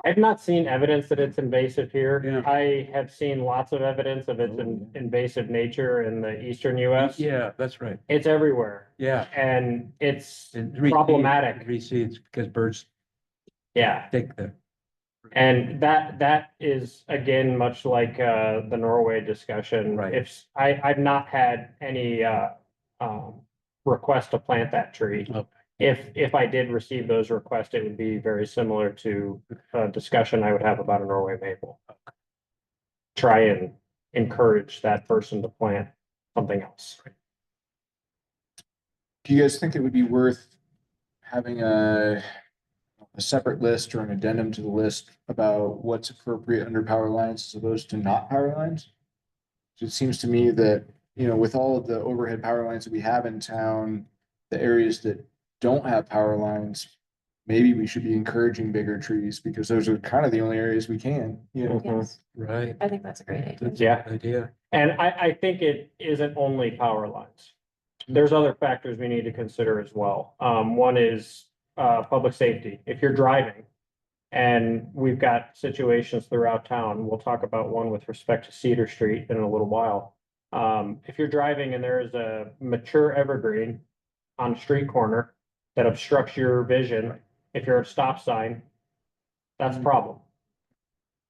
I've not seen evidence that it's invasive here. Yeah. I have seen lots of evidence of its invasive nature in the eastern US. Yeah, that's right. It's everywhere Yeah. and it's It recedes- problematic. it Recedes because birds Yeah. take the. And that is again, much like the Norway discussion. Right. If I've not had any request to plant that tree. Okay. If I did receive those requests, it would be very similar to a discussion I would have about a Norway maple. Try and encourage that person to plant something else. Do you guys think it would be worth having a separate list or an addendum to the list about what's appropriate under power lines as opposed to not power lines? So it seems to me that, you know, with all of the overhead power lines that we have in town, the areas that don't have power lines, maybe we should be encouraging bigger trees because those are kind of the only areas we can, you know. Yes, Right. I think that's a great idea. That's a Yeah. good idea. And I think it isn't only power lines. There's other factors we need to consider as well. One is public safety. If you're driving, and we've got situations throughout town, we'll talk about one with respect to Cedar Street in a little while. If you're driving and there is a mature evergreen on a street corner that obstructs your vision, if you're at a stop sign, that's a problem.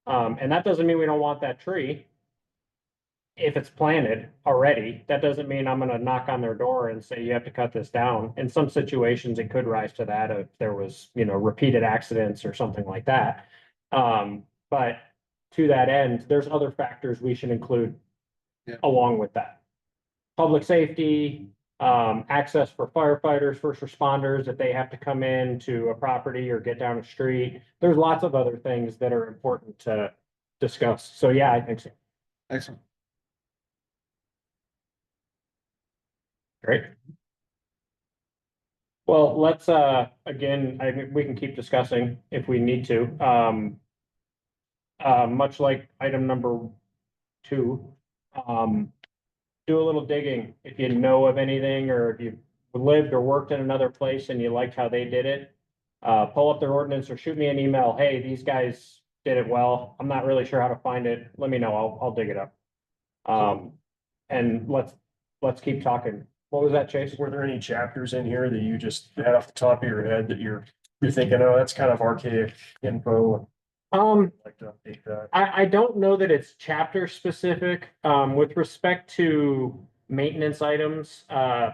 And that doesn't mean we don't want that tree. If it's planted already, that doesn't mean I'm gonna knock on their door and say, you have to cut this down. In some situations, it could rise to that if there was, you know, repeated accidents or something like that. But to that end, there's other factors we should include Yeah. along with that. Public safety, access for firefighters, first responders, if they have to come in to a property or get down a street. There's lots of other things that are important to discuss. So yeah, I think so. Excellent. Great. Well, let's, again, I mean, we can keep discussing if we need to. Much like item number 2, do a little digging. If you know of anything, or if you lived or worked in another place and you liked how they did it, pull up their ordinance or shoot me an email. Hey, these guys did it well. I'm not really sure how to find it. Let me know. I'll dig it up. And let's keep talking. What was that, Chase? Were there any chapters in here that you just had off the top of your head that you're thinking, oh, that's kind of archaic info? I'd like to update that. I don't know that it's chapter specific, with respect to maintenance items,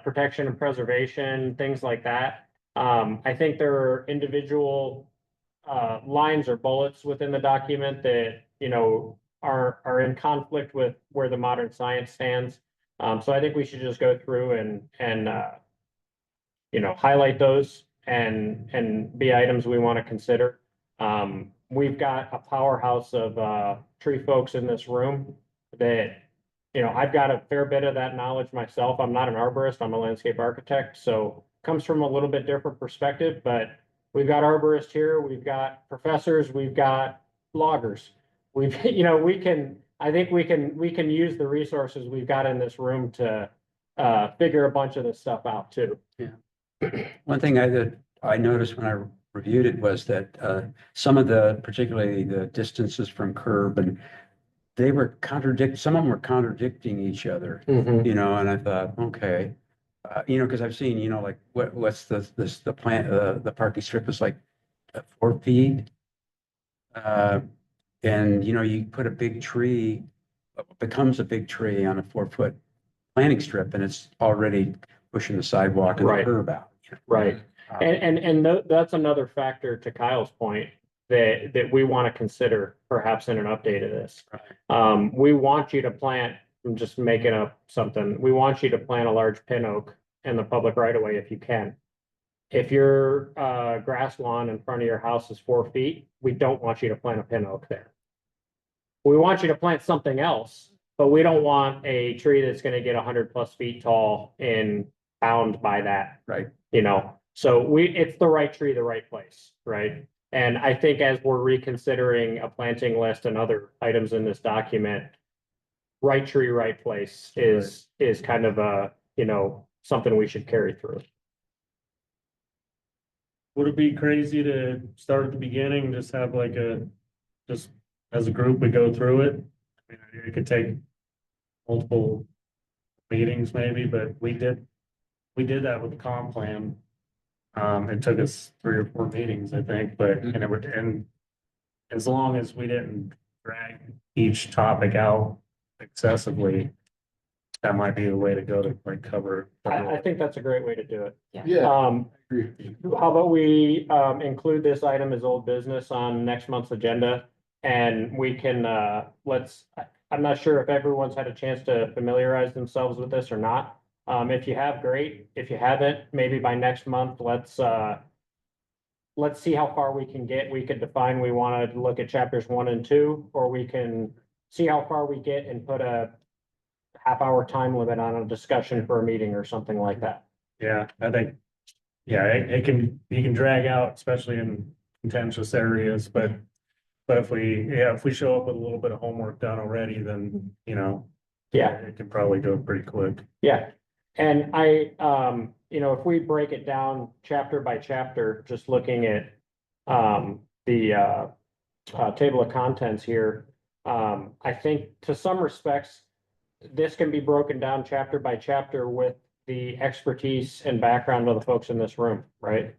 protection and preservation, things like that. I think there are individual, lines or bullets within the document that, you know, are in conflict with where the modern science stands. So I think we should just go through and you know, highlight those and be items we want to consider. We've got a powerhouse of tree folks in this room that, you know, I've got a fair bit of that knowledge myself. I'm not an arborist, I'm a landscape architect, so comes from a little bit different perspective, but we've got arborists here, we've got professors, we've got loggers. We've, you know, I think we can use the resources we've got in this room to figure a bunch of this stuff out too. One thing that I noticed when I reviewed it was that some of the, particularly the distances from curb, and they were some of them were contradicting each other, you know, and I thought, okay, you know, because I've seen, you know, like what's the parking strip is like 4 feet. And you know, you put a big tree, becomes a big tree on a 4 foot planting strip and it's already pushing the sidewalk and the Right. curb out. Right. And that's another factor to Kyle's point that we want to consider perhaps in an update of this. We want you to plant, I'm just making up something. We want you to plant a large pin oak in the public right of way if you can. If your grass lawn in front of your house is 4 feet, we don't want you to plant a pin oak there. We want you to plant something else, but we don't want a tree that's going to get 100+ feet tall and bound by that. Right. You know, so it's the right tree, the right place, right? And I think as we're reconsidering a planting list and other items in this document, right tree, right place is kind of a, you know, something we should carry through. Would it be crazy to start at the beginning, just have like just as a group, we go through it? I mean, it could take multiple meetings maybe, but we did that with the comp plan. It took us 3 or 4 meetings, I think, but, and as long as we didn't drag each topic out excessively, that might be the way to go to like cover. I think that's a great way to do it. Yeah. Um, I agree with you. how about we include this item as old business on next month's agenda? And we can, I'm not sure if everyone's had a chance to familiarize themselves with this or not. If you have, great. If you haven't, maybe by next month, let's see how far we can get. We could define we want to look at chapters 1 and 2, or we can see how far we get and put a half-hour time limit on a discussion for a meeting or something like that. Yeah, I think, yeah, you can drag out, especially in contentious areas, but if we show up with a little bit of homework done already, then, you know, Yeah. it can probably go pretty quick. Yeah, and you know, if we break it down chapter by chapter, just looking at the table of contents here, I think to some respects, this can be broken down chapter by chapter with the expertise and background of the folks in this room, right?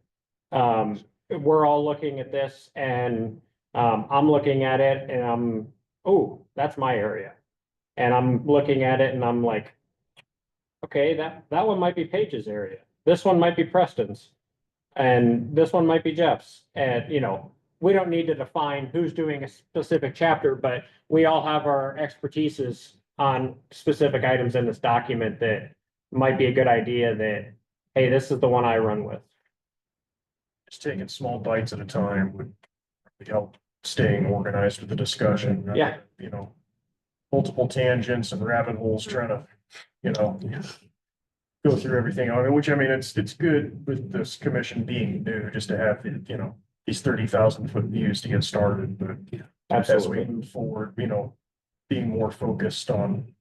We're all looking at this and I'm looking at it and oh, that's my area. And I'm looking at it and I'm like, okay, that one might be Paige's area. This one might be Preston's. And this one might be Jeff's. And, you know, we don't need to define who's doing a specific chapter, but we all have our expertises on specific items in this document that might be a good idea that, hey, this is the one I run with. Just taking small bites at a time would help staying organized with the discussion. Yeah. You know, multiple tangents and rabbit holes trying to, you know, go through everything on it, which I mean, it's good with this commission being new, just to have, you know, these 30,000 foot views to get started, but as we Absolutely. move forward, you know, being more focused on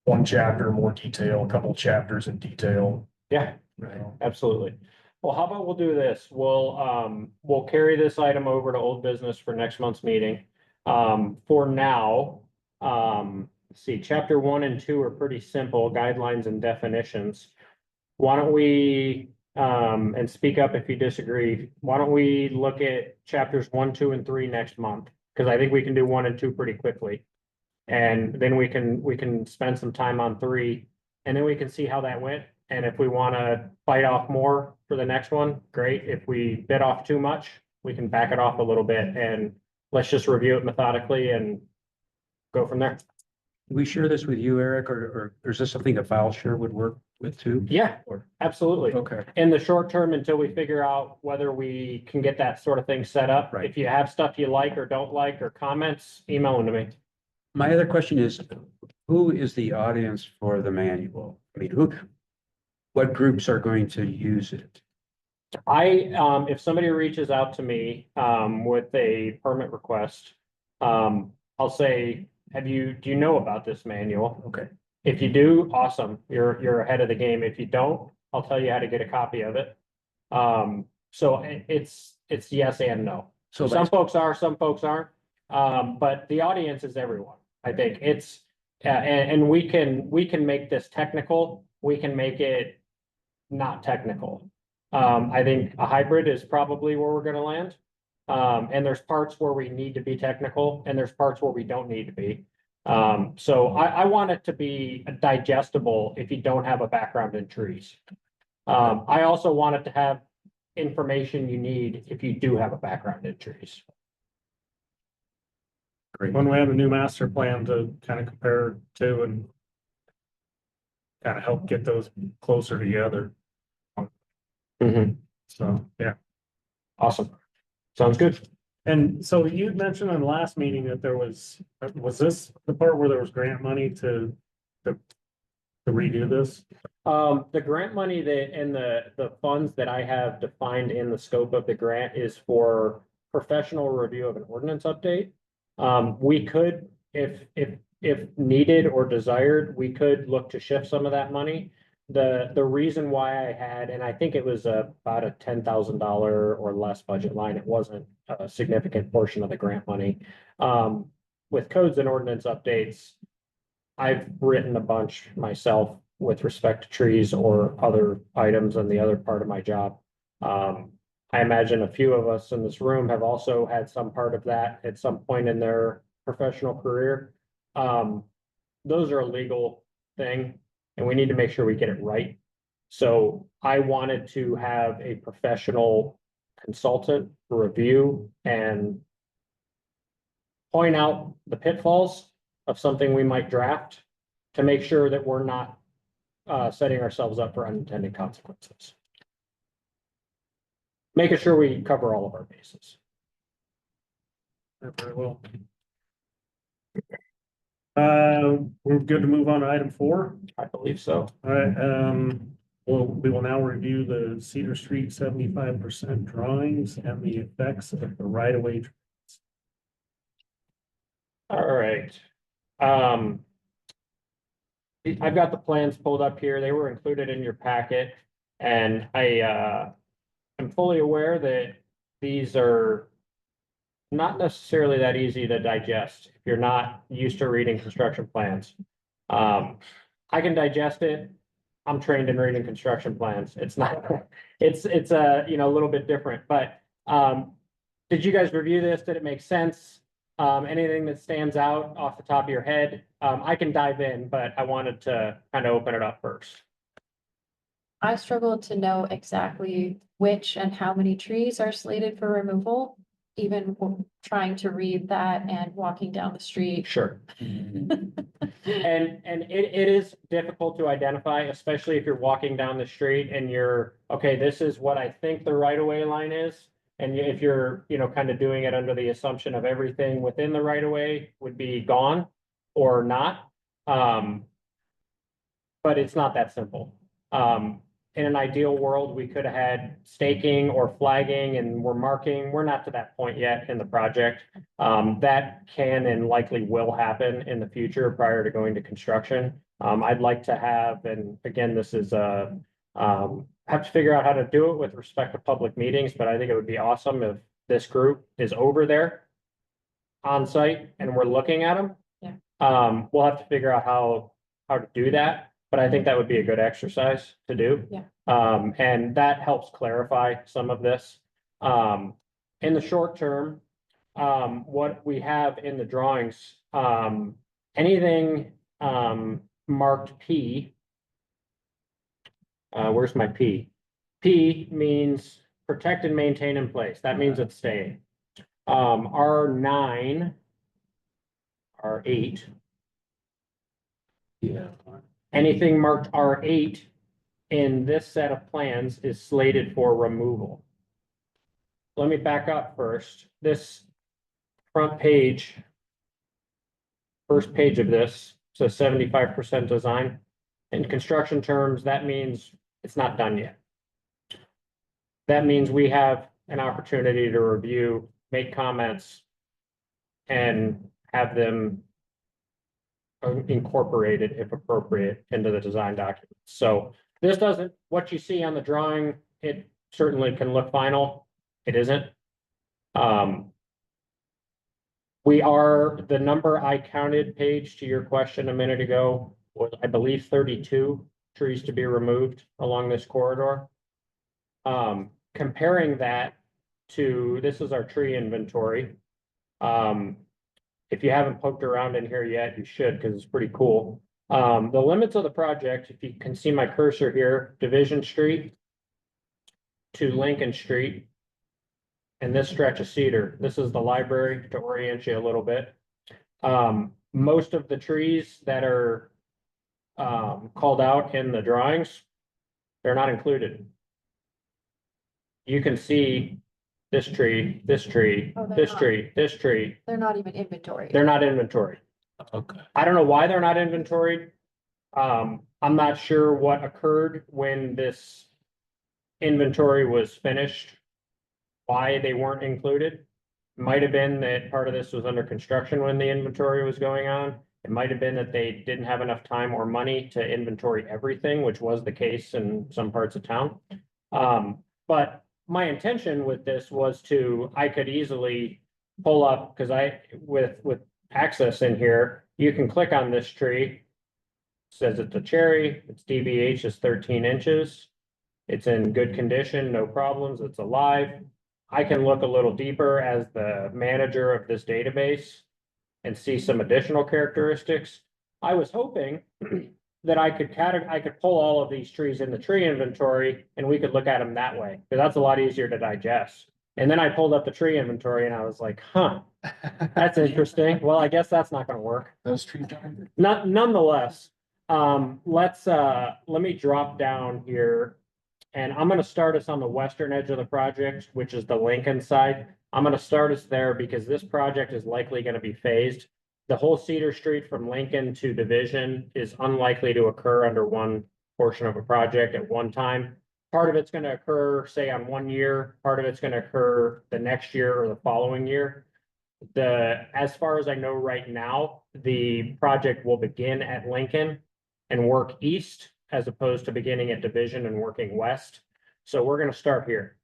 one chapter, more detail, a couple chapters in detail. Yeah, You know. absolutely. Well, how about we'll do this? We'll carry this item over to old business for next month's meeting. For now, let's see, chapter 1 and 2 are pretty simple, guidelines and definitions. Why don't we, and speak up if you disagree, why don't we look at chapters 1, 2, and 3 next month? Because I think we can do 1 and 2 pretty quickly. And then we can spend some time on 3, and then we can see how that went. And if we want to bite off more for the next one, great. If we bit off too much, we can back it off a little bit and let's just review it methodically and go from there. We share this with you, Eric, or is this something a file share would work with too? Yeah, absolutely. Okay. In the short term, until we figure out whether we can get that sort of thing set up. Right. If you have stuff you like or don't like or comments, email them to me. My other question is, who is the audience for the manual? I mean, what groups are going to use it? If somebody reaches out to me, with a permit request, I'll say, do you know about this manual? Okay. If you do, awesome, you're ahead of the game. If you don't, I'll tell you how to get a copy of it. So it's yes and no. So Some folks are, some folks aren't. But the audience is everyone. I think it's, and we can make this technical. We can make it not technical. I think a hybrid is probably where we're gonna land. And there's parts where we need to be technical and there's parts where we don't need to be. So I want it to be digestible if you don't have a background in trees. I also want it to have information you need if you do have a background in trees. When we have a new master plan to kind of compare to and kind of help get those closer together. So, yeah. Awesome. Sounds good. And so you mentioned in the last meeting that there was this the part where there was grant money to redo this? The grant money that and the funds that I have defined in the scope of the grant is for professional review of an ordinance update. We could, if needed or desired, we could look to shift some of that money. The reason why I had, and I think it was about a $10,000 or less budget line, it wasn't a significant portion of the grant money. With codes and ordinance updates, I've written a bunch myself with respect to trees or other items on the other part of my job. I imagine a few of us in this room have also had some part of that at some point in their professional career. Those are a legal thing, and we need to make sure we get it right. So I wanted to have a professional consultant review and point out the pitfalls of something we might draft to make sure that we're not setting ourselves up for unintended consequences. Making sure we cover all of our bases. Very well. We're good to move on to item 4. I believe so. All right, we will now review the Cedar Street 75% drawings and the effects of the right-of-way. All right. I've got the plans pulled up here. They were included in your packet. And I'm fully aware that these are not necessarily that easy to digest if you're not used to reading construction plans. I can digest it. I'm trained in reading construction plans. It's not, it's a, a little bit different, but, did you guys review this? Did it make sense? Anything that stands out off the top of your head? I can dive in, but I wanted to kind of open it up first. I struggled to know exactly which and how many trees are slated for removal, even trying to read that and walking down the street. Sure. And it is difficult to identify, especially if you're walking down the street and you're, okay, this is what I think the right of way line is. And if you're, kind of doing it under the assumption of everything within the right of way would be gone or not. But it's not that simple. In an ideal world, we could have had staking or flagging and we're marking. We're not to that point yet in the project. That can and likely will happen in the future prior to going to construction. I'd like to have, and again, this is have to figure out how to do it with respect to public meetings, but I think it would be awesome if this group is over there on site and we're looking at them. Yeah. We'll have to figure out how to do that. But I think that would be a good exercise to do. Yeah. And that helps clarify some of this. In the short term, what we have in the drawings, anything marked P. Where's my P? P means protect and maintain in place. That means it's staying. R9, R8. Yeah. Anything marked R8 in this set of plans is slated for removal. Let me back up first. This front page, first page of this says 75% design. In construction terms, that means it's not done yet. That means we have an opportunity to review, make comments, and have them incorporated, if appropriate, into the design documents. So this doesn't, what you see on the drawing, it certainly can look final. It isn't. The number I counted, Paige, to your question a minute ago, was, I believe, 32 trees to be removed along this corridor. Comparing that to, this is our tree inventory. If you haven't poked around in here yet, you should, because it's pretty cool. The limits of the project, if you can see my cursor here, Division Street to Lincoln Street, and this stretch of cedar. This is the library to orient you a little bit. Most of the trees that are called out in the drawings, they're not included. You can see this tree, this tree, Oh, they're this not. tree, this tree. They're not even inventory. They're not inventoried. Okay. I don't know why they're not inventoried. I'm not sure what occurred when this inventory was finished, why they weren't included. Might have been that part of this was under construction when the inventory was going on. It might have been that they didn't have enough time or money to inventory everything, which was the case in some parts of town. But my intention with this was I could easily pull up, because with access in here, you can click on this tree. Says it's a cherry, its DBH is 13 inches. It's in good condition, no problems, it's alive. I can look a little deeper as the manager of this database and see some additional characteristics. I was hoping that I could pull all of these trees in the tree inventory and we could look at them that way, because that's a lot easier to digest. And then I pulled up the tree inventory and I was like, huh, that's interesting. Well, I guess that's not gonna work. Those trees don't. Nonetheless, let me drop down here. And I'm gonna start us on the western edge of the project, which is the Lincoln side. I'm gonna start us there because this project is likely gonna be phased. The whole Cedar Street from Lincoln to Division is unlikely to occur under one portion of a project at one time. Part of it's gonna occur, say, on 1 year, part of it's gonna occur the next year or the following year. As far as I know right now, the project will begin at Lincoln and work east, as opposed to beginning at Division and working west. So we're gonna start here,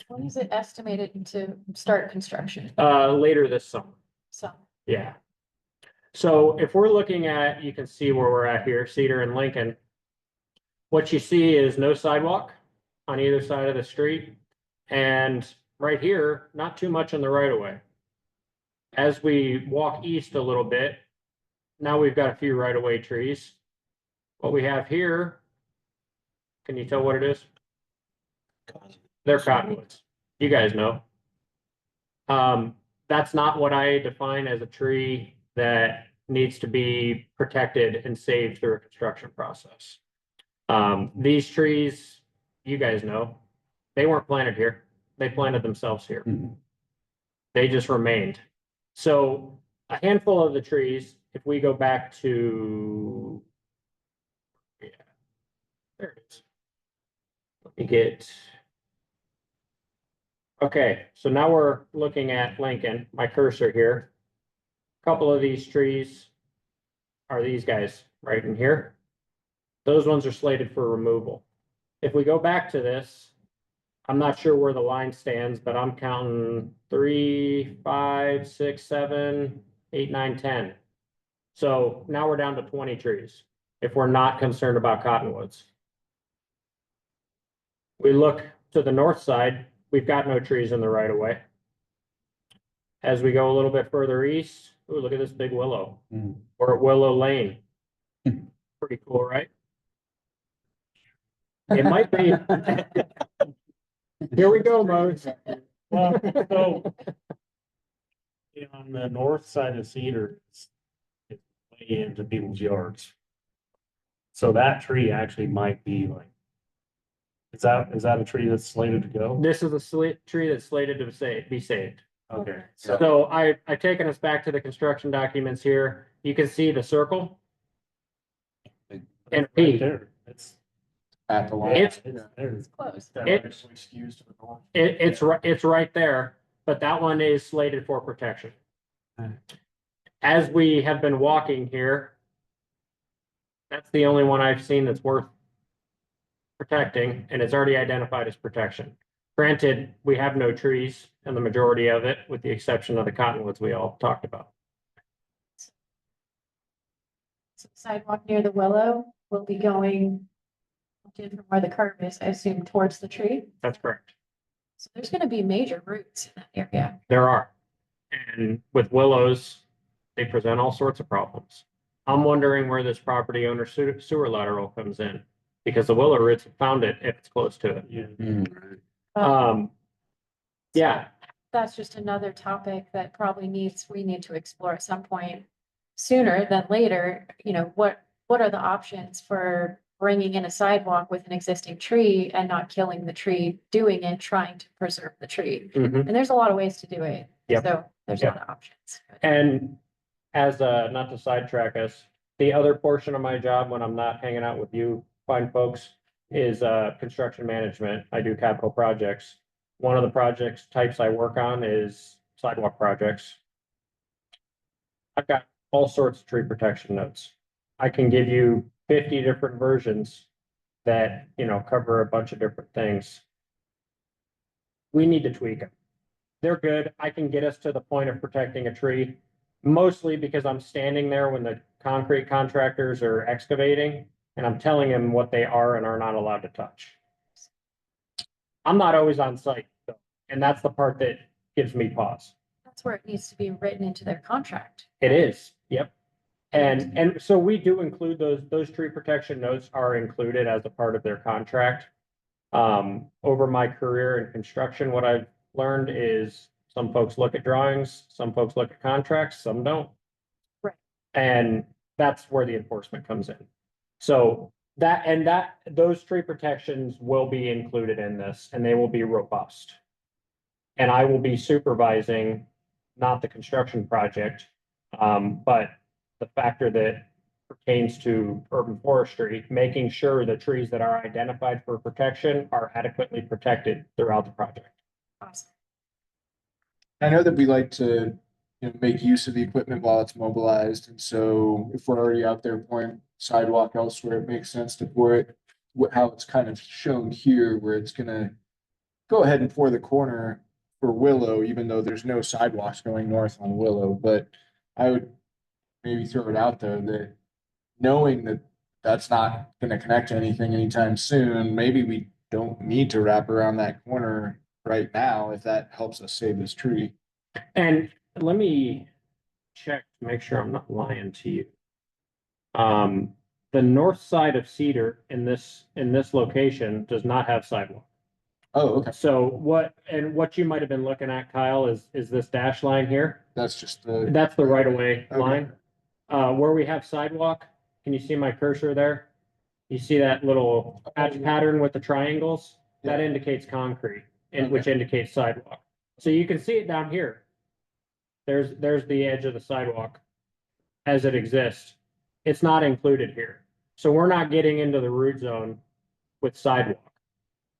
When is it estimated to start construction? later this summer, So, yeah. So if we're looking at, you can see where we're at here, Cedar and Lincoln. What you see is no sidewalk on either side of the street. And right here, not too much in the right of way. As we walk east a little bit, now we've got a few right of way trees. What we have here, can you tell what it is? They're cottonwoods. You guys know. That's not what I define as a tree that needs to be protected and saved through a construction process. These trees, you guys know, they weren't planted here. They planted themselves here. Mhm. They just remained. So a handful of the trees, if we go back to, yeah, there it is. Let me get. Okay, so now we're looking at Lincoln, my cursor here. A couple of these trees are these guys right in here. Those ones are slated for removal. If we go back to this, I'm not sure where the line stands, but I'm counting 3, 5, 6, 7, 8, 9, 10. So now we're down to 20 trees if we're not concerned about cottonwoods. We look to the north side, we've got no trees in the right of way. As we go a little bit further east, ooh, look at this big willow. Mm. We're at Willow Lane. Pretty cool, right? It might be. Here we go, Mose. Well, so on the north side of Cedar, it's way into people's yards. So that tree actually might be like, is that a tree that's slated to go? This is a tree that's slated to be saved. Okay, So I've taken us back to the construction documents here. You can see the circle. And right P. there, it's. At the line. It's- there. it's close. Directly skews to the north. It's right there, but that one is slated for protection. Alright. As we have been walking here, that's the only one I've seen that's worth protecting, and it's already identified as protection. Granted, we have no trees in the majority of it, with the exception of the cottonwoods we all talked about. Sidewalk near the willow will be going pointed from where the curve is, I assume, towards the tree. That's correct. So there's gonna be major roots in that area. There are. And with willows, they present all sorts of problems. I'm wondering where this property owner sewer lateral comes in, because the willow roots have found it if it's close to it. Yeah. Mm, right. Yeah, That's just another topic that probably we need to explore at some point sooner than later. You know, what are the options for bringing in a sidewalk with an existing tree and not killing the tree, doing it, trying to preserve the tree? mhm. And there's a lot of ways to do it. Yep. So there's a lot of options. And as not to sidetrack us, the other portion of my job when I'm not hanging out with you fine folks is construction management. I do capital projects. One of the projects types I work on is sidewalk projects. I've got all sorts of tree protection notes. I can give you 50 different versions that, you know, cover a bunch of different things. We need to tweak them. They're good. I can get us to the point of protecting a tree, mostly because I'm standing there when the concrete contractors are excavating and I'm telling them what they are and are not allowed to touch. I'm not always on site, though, and that's the part that gives me pause. That's where it needs to be written into their contract. It is, yep. And so we do include those tree protection notes are included as a part of their contract. Over my career in construction, what I've learned is some folks look at drawings, some folks look at contracts, some don't. Right. And that's where the enforcement comes in. So those tree protections will be included in this and they will be robust. And I will be supervising, not the construction project, but the factor that pertains to urban forestry, making sure the trees that are identified for protection are adequately protected throughout the project. Awesome. I know that we like to, make use of the equipment while it's mobilized, and so if we're already out there pouring sidewalk elsewhere, it makes sense to pour it. How it's kind of shown here, where it's gonna go ahead and pour the corner for Willow, even though there's no sidewalks going north on Willow, but I would maybe throw it out there that knowing that that's not gonna connect to anything anytime soon, maybe we don't need to wrap around that corner right now if that helps us save this tree. And let me check to make sure I'm not lying to you. The north side of Cedar in this location does not have sidewalk. Oh, okay. So what you might have been looking at, Kyle, is this dash line here? That's just the. That's the right of way Okay. line. Where we have sidewalk, can you see my cursor there? You see that little patch pattern with the triangles? That Yeah. indicates concrete, and Okay. which indicates sidewalk. So you can see it down here. There's the edge of the sidewalk as it exists. It's not included here. So we're not getting into the root zone with sidewalk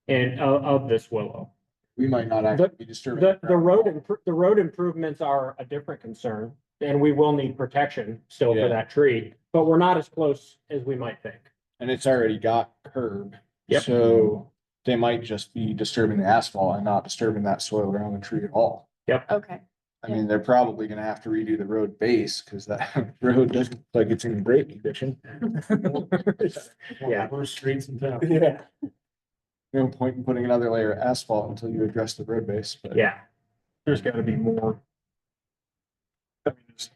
and of this willow. We might not actually be disturbing. The road improvements are a different concern, and we will need protection still Yeah. for that tree, but we're not as close as we might think. And it's already got curb. Yep. So they might just be disturbing the asphalt and not disturbing that soil around the tree at all. Okay. I mean, they're probably gonna have to redo the road base because that road doesn't look like it's in great condition. Yeah. Worst streets in town. Yeah. No point in putting another layer of asphalt until you address the road base, but. Yeah, There's gotta be more. I mean, it's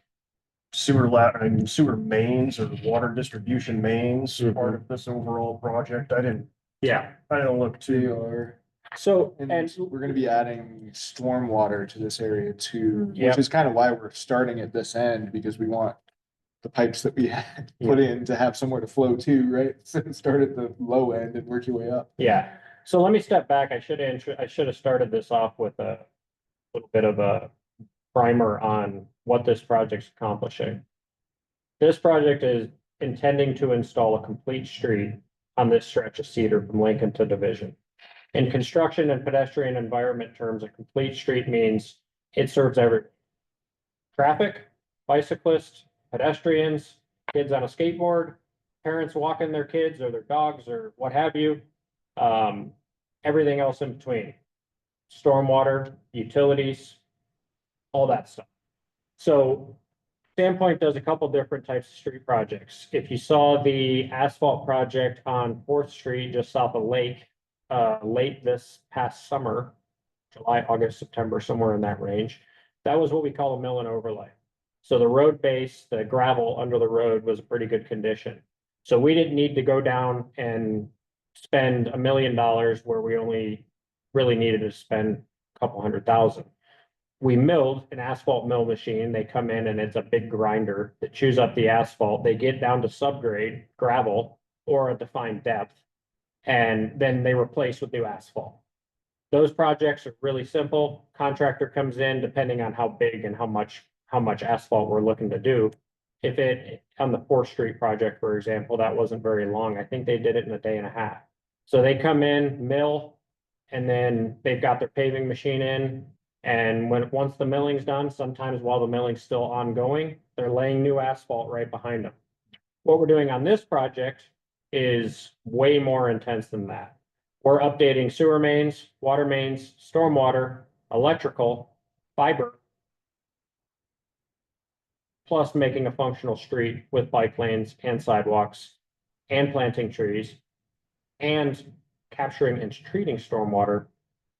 sewer mains or water distribution mains part of this overall project. I didn't look They too. are, so, and and we're gonna be adding stormwater to this area too, Yep. which is kind of why we're starting at this end, because we want. The pipes that we had put in to have somewhere to flow to, right? So start at the low end and work your way up. yeah, so let me step back. I should have started this off with a little bit of a primer on what this project's accomplishing. This project is intending to install a complete street on this stretch of Cedar from Lincoln to Division. In construction and pedestrian environment terms, a complete street means it serves every traffic, bicyclists, pedestrians, kids on a skateboard, parents walking their kids or their dogs or what have you. Everything else in between, stormwater, utilities, all that stuff. So Sandpoint does a couple different types of street projects. If you saw the asphalt project on Fourth Street, just south of Lake, late this past summer, July, August, September, somewhere in that range, that was what we call a mill and overlay. So the road base, the gravel under the road was a pretty good condition. So we didn't need to go down and spend $1 million where we only really needed to spend a couple $100,000. We milled an asphalt mill machine. They come in and it's a big grinder that chews up the asphalt. They get down to subgrade gravel or a defined depth, and then they replace with new asphalt. Those projects are really simple. Contractor comes in depending on how big and how much asphalt we're looking to do. If it, on the Fourth Street project, for example, that wasn't very long. I think they did it in a day and a half. So they come in, mill, and then they've got their paving machine in. And once the milling's done, sometimes while the milling's still ongoing, they're laying new asphalt right behind them. What we're doing on this project is way more intense than that. We're updating sewer mains, water mains, stormwater, electrical, fiber, plus making a functional street with bike lanes and sidewalks and planting trees and capturing and treating stormwater.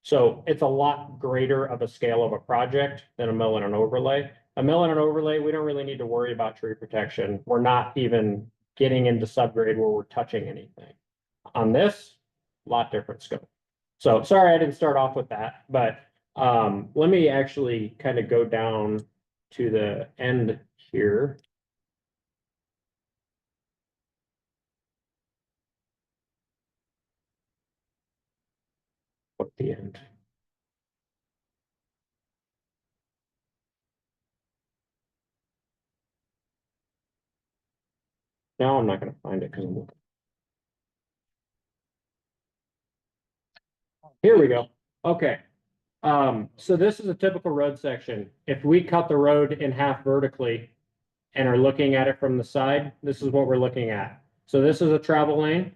So it's a lot greater of a scale of a project than a mill and an overlay. A mill and an overlay, we don't really need to worry about tree protection. We're not even getting into subgrade where we're touching anything. On this, a lot different scope. So sorry I didn't start off with that, but let me actually kind of go down to the end here. At the end. Now I'm not going to find it because I'm looking. Here we go. Okay. So this is a typical road section. If we cut the road in half vertically and are looking at it from the side, this is what we're looking at. So this is a travel lane.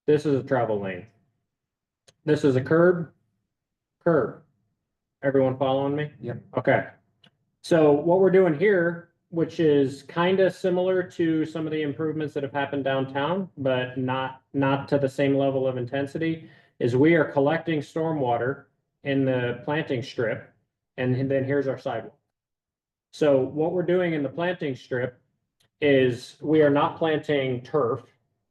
This is a travel lane. This is a curb. Everyone following me? Yep. Okay. So what we're doing here, which is kind of similar to some of the improvements that have happened downtown, but not to the same level of intensity, is we are collecting stormwater in the planting strip, and then here's our sidewalk. So what we're doing in the planting strip is we are not planting turf,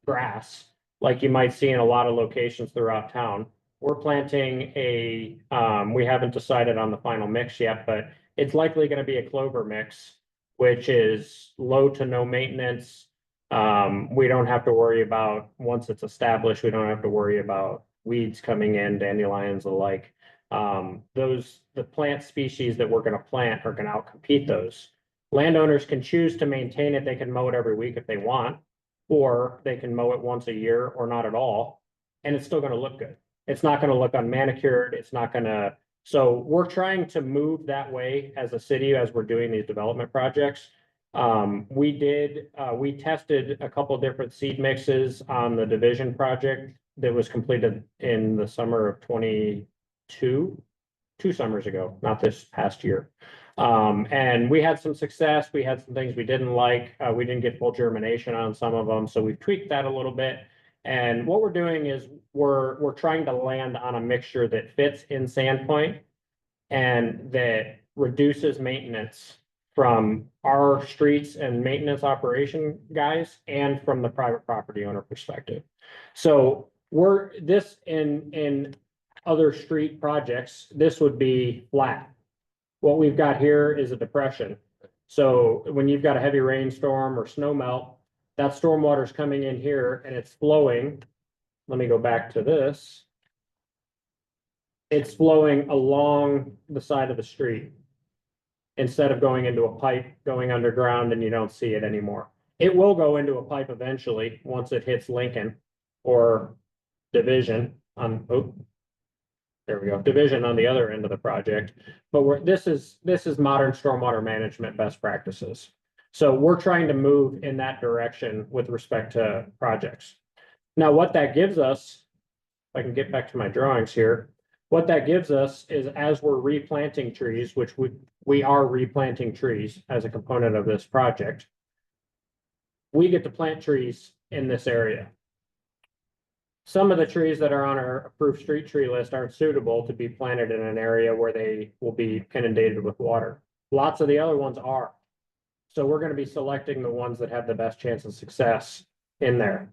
grass, like you might see in a lot of locations throughout town. We're planting we haven't decided on the final mix yet, but it's likely going to be a clover mix, which is low to no maintenance. We don't have to worry about, once it's established, we don't have to worry about weeds coming in, dandelions alike. The plant species that we're going to plant are going to outcompete those. Landowners can choose to maintain it. They can mow it every week if they want, or they can mow it once a year or not at all, and it's still going to look good. It's not going to look unmanicured. It's not going to. So we're trying to move that way as a city as we're doing these development projects. We tested a couple of different seed mixes on the division project that was completed in the summer of 22, 2 summers ago, not this past year. And we had some success. We had some things we didn't like. We didn't get full germination on some of them. So we've tweaked that a little bit. And what we're doing is we're trying to land on a mixture that fits in Sandpoint and that reduces maintenance from our streets and maintenance operation guys and from the private property owner perspective. So this in other street projects, this would be flat. What we've got here is a depression. So when you've got a heavy rainstorm or snow melt, that storm water is coming in here and it's flowing. Let me go back to this. It's flowing along the side of the street instead of going into a pipe, going underground, and you don't see it anymore. It will go into a pipe eventually once it hits Lincoln or Division on, oh, there we go, Division on the other end of the project. But this is modern stormwater management best practices. So we're trying to move in that direction with respect to projects. Now, what that gives us, if I can get back to my drawings here, What that gives us is as we're replanting trees, which we are replanting trees as a component of this project. We get to plant trees in this area. Some of the trees that are on our approved street tree list aren't suitable to be planted in an area where they will be inundated with water. Lots of the other ones are. So we're gonna be selecting the ones that have the best chance of success in there.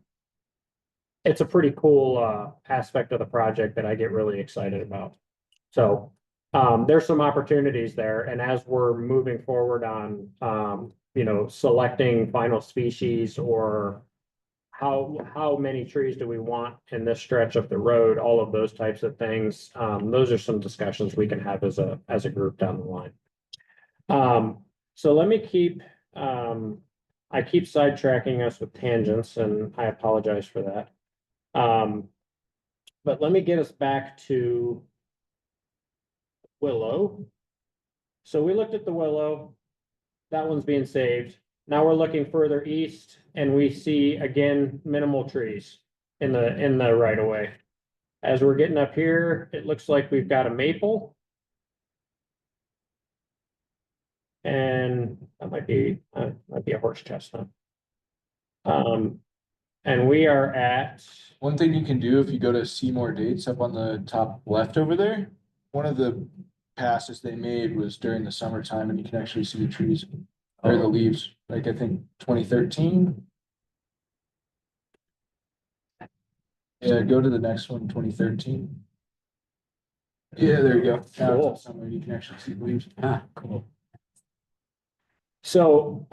It's a pretty cool aspect of the project that I get really excited about. So there's some opportunities there, and as we're moving forward on selecting final species or how many trees do we want in this stretch of the road, all of those types of things. Those are some discussions we can have as a group down the line. So let me I keep sidetracking us with tangents, and I apologize for that. But let me get us back to Willow. So we looked at the Willow. That one's being saved. Now we're looking further east and we see again minimal trees in the right of way. As we're getting up here, it looks like we've got a maple. And that might be a horse chestnut. And we are at, One thing you can do if you go to see more dates up on the top left over there, one of the passes they made was during the summertime and you can actually see the trees or the leaves, like I think 2013. Yeah, go to the next one, 2013. Yeah, there you go. Now it's Cool. on somewhere you can actually see the leaves. Ah, cool. so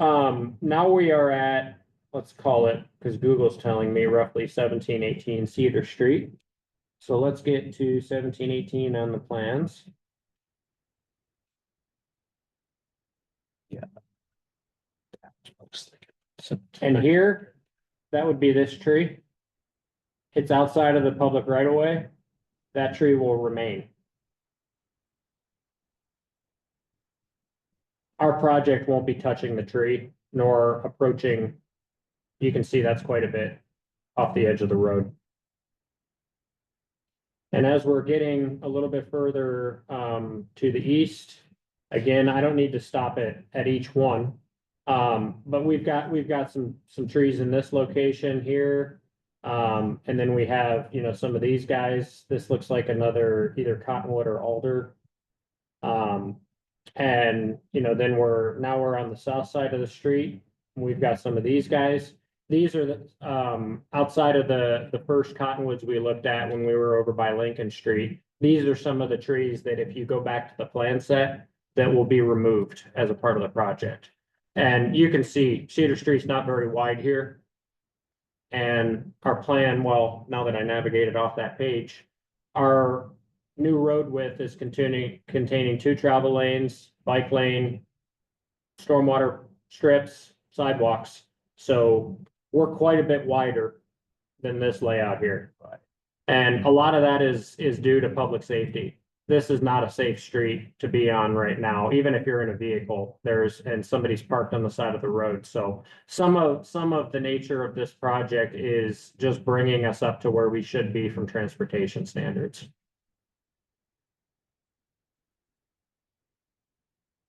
now we are at, let's call it, because Google's telling me roughly 1718 Cedar Street. So let's get to 1718 on the plans. And here, that would be this tree. It's outside of the public right of way. That tree will remain. Our project won't be touching the tree nor approaching. You can see that's quite a bit off the edge of the road. And as we're getting a little bit further to the east, again, I don't need to stop it at each one. But we've got some trees in this location here. And then we have, some of these guys. This looks like another either cottonwood or alder. And then we're on the south side of the street. We've got some of these guys. These are the outside of the first cottonwoods we looked at when we were over by Lincoln Street. These are some of the trees that if you go back to the plan set, that will be removed as a part of the project. And you can see Cedar Street's not very wide here. And our plan, well, now that I navigated off that page, our new road width is containing 2 travel lanes, bike lane, stormwater strips, sidewalks. So we're quite a bit wider than this layout here. And a lot of that is due to public safety. This is not a safe street to be on right now, even if you're in a vehicle, and somebody's parked on the side of the road. So some of the nature of this project is just bringing us up to where we should be from transportation standards.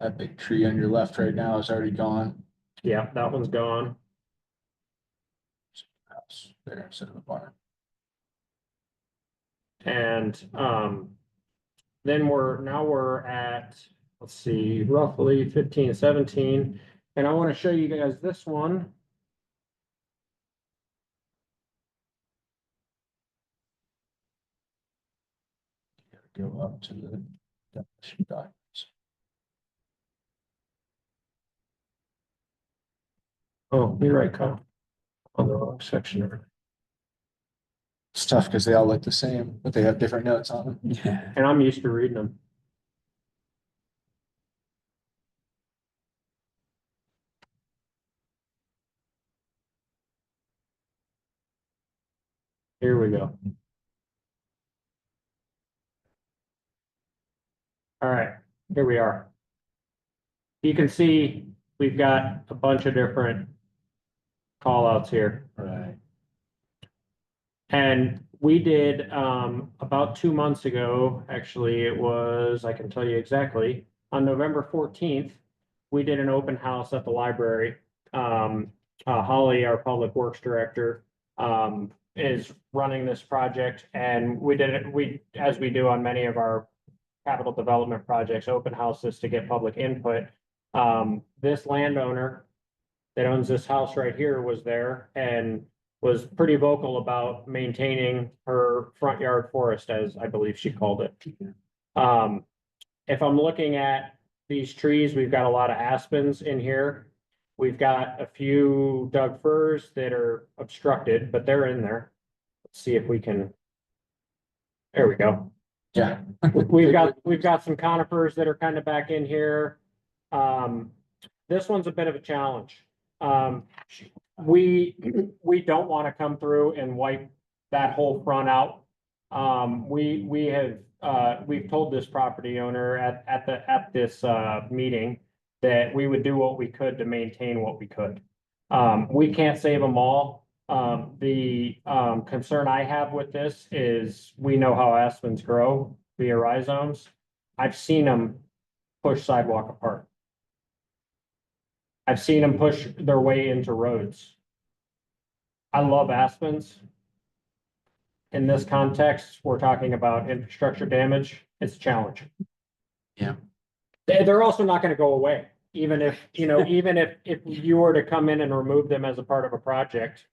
That big tree on your left right now is already gone. Yeah, that one's gone. House there instead of a barn. And then we're at, let's see, roughly 15, 17. And I want to show you guys this one. Go up to the definition documents. Oh, you're right, Kyle. On the wrong section of it. It's tough because they all look the same, but they have different notes on them. Yeah. And I'm used to reading them. Here we go. All right, here we are. You can see we've got a bunch of different call outs here. Right. And we did, about 2 months ago, actually, it was, I can tell you exactly, on November 14th, we did an open house at the library. Holly, our Public Works Director, is running this project, and we did it, as we do on many of our capital development projects, open houses to get public input. This landowner that owns this house right here was there and was pretty vocal about maintaining her front yard forest, as I believe she called it. If I'm looking at these trees, we've got a lot of aspens in here. We've got a few Doug firs that are obstructed, but they're in there. Let's see if we can. There we go. Yeah. We've got some conifers that are kind of back in here. This one's a bit of a challenge. We don't want to come through and wipe that whole front out. We've told this property owner at this meeting that we would do what we could to maintain what we could. We can't save them all. The concern I have with this is we know how aspens grow via rhizomes. I've seen them push sidewalk apart. I've seen them push their way into roads. I love aspens. In this context, we're talking about infrastructure damage. It's a challenge. Yeah. They're also not going to go away, even if, even if you were to come in and remove them as a part of a project.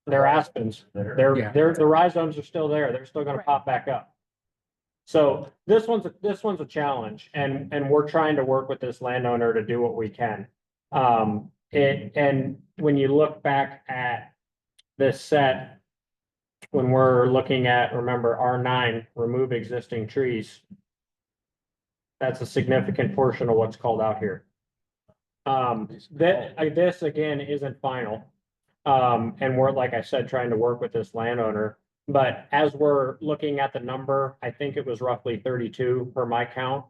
They're aspens. Yeah. The rhizomes are still there. They're still going to pop back up. So this one's a challenge, and we're trying to work with this landowner to do what we can. And when you look back at this set, when we're looking at, remember, R9, remove existing trees, that's a significant portion of what's called out here. This again isn't final. And we're, like I said, trying to work with this landowner. But as we're looking at the number, I think it was roughly 32 per my count.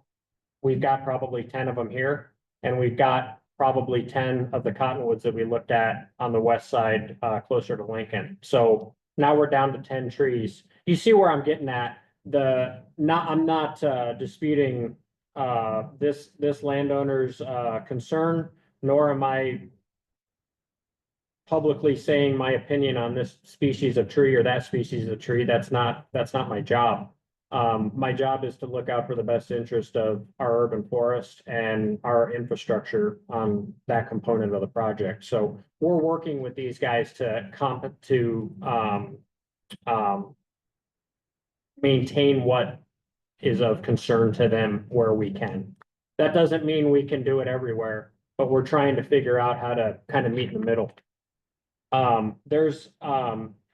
We've got probably 10 of them here, and we've got probably 10 of the cottonwoods that we looked at on the west side, closer to Lincoln. So now we're down to 10 trees. You see where I'm getting at. I'm not disputing this landowner's concern, nor am I publicly saying my opinion on this species of tree or that species of tree. That's not my job. My job is to look out for the best interest of our urban forest and our infrastructure on that component of the project. So we're working with these guys to maintain what is of concern to them where we can. That doesn't mean we can do it everywhere, but we're trying to figure out how to kind of meet in the middle.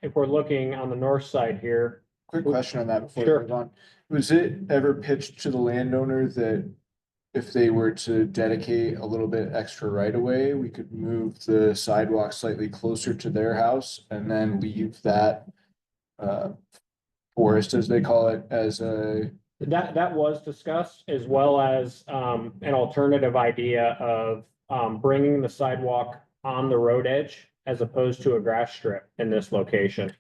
If we're looking on the north side here. Quick question on that before we Sure. move on. Was it ever pitched to the landowner that if they were to dedicate a little bit extra right of way, we could move the sidewalk slightly closer to their house and then leave that forest, as they call it, as a That was discussed, as well as an alternative idea of bringing the sidewalk on the road edge as opposed to a grass strip in this location.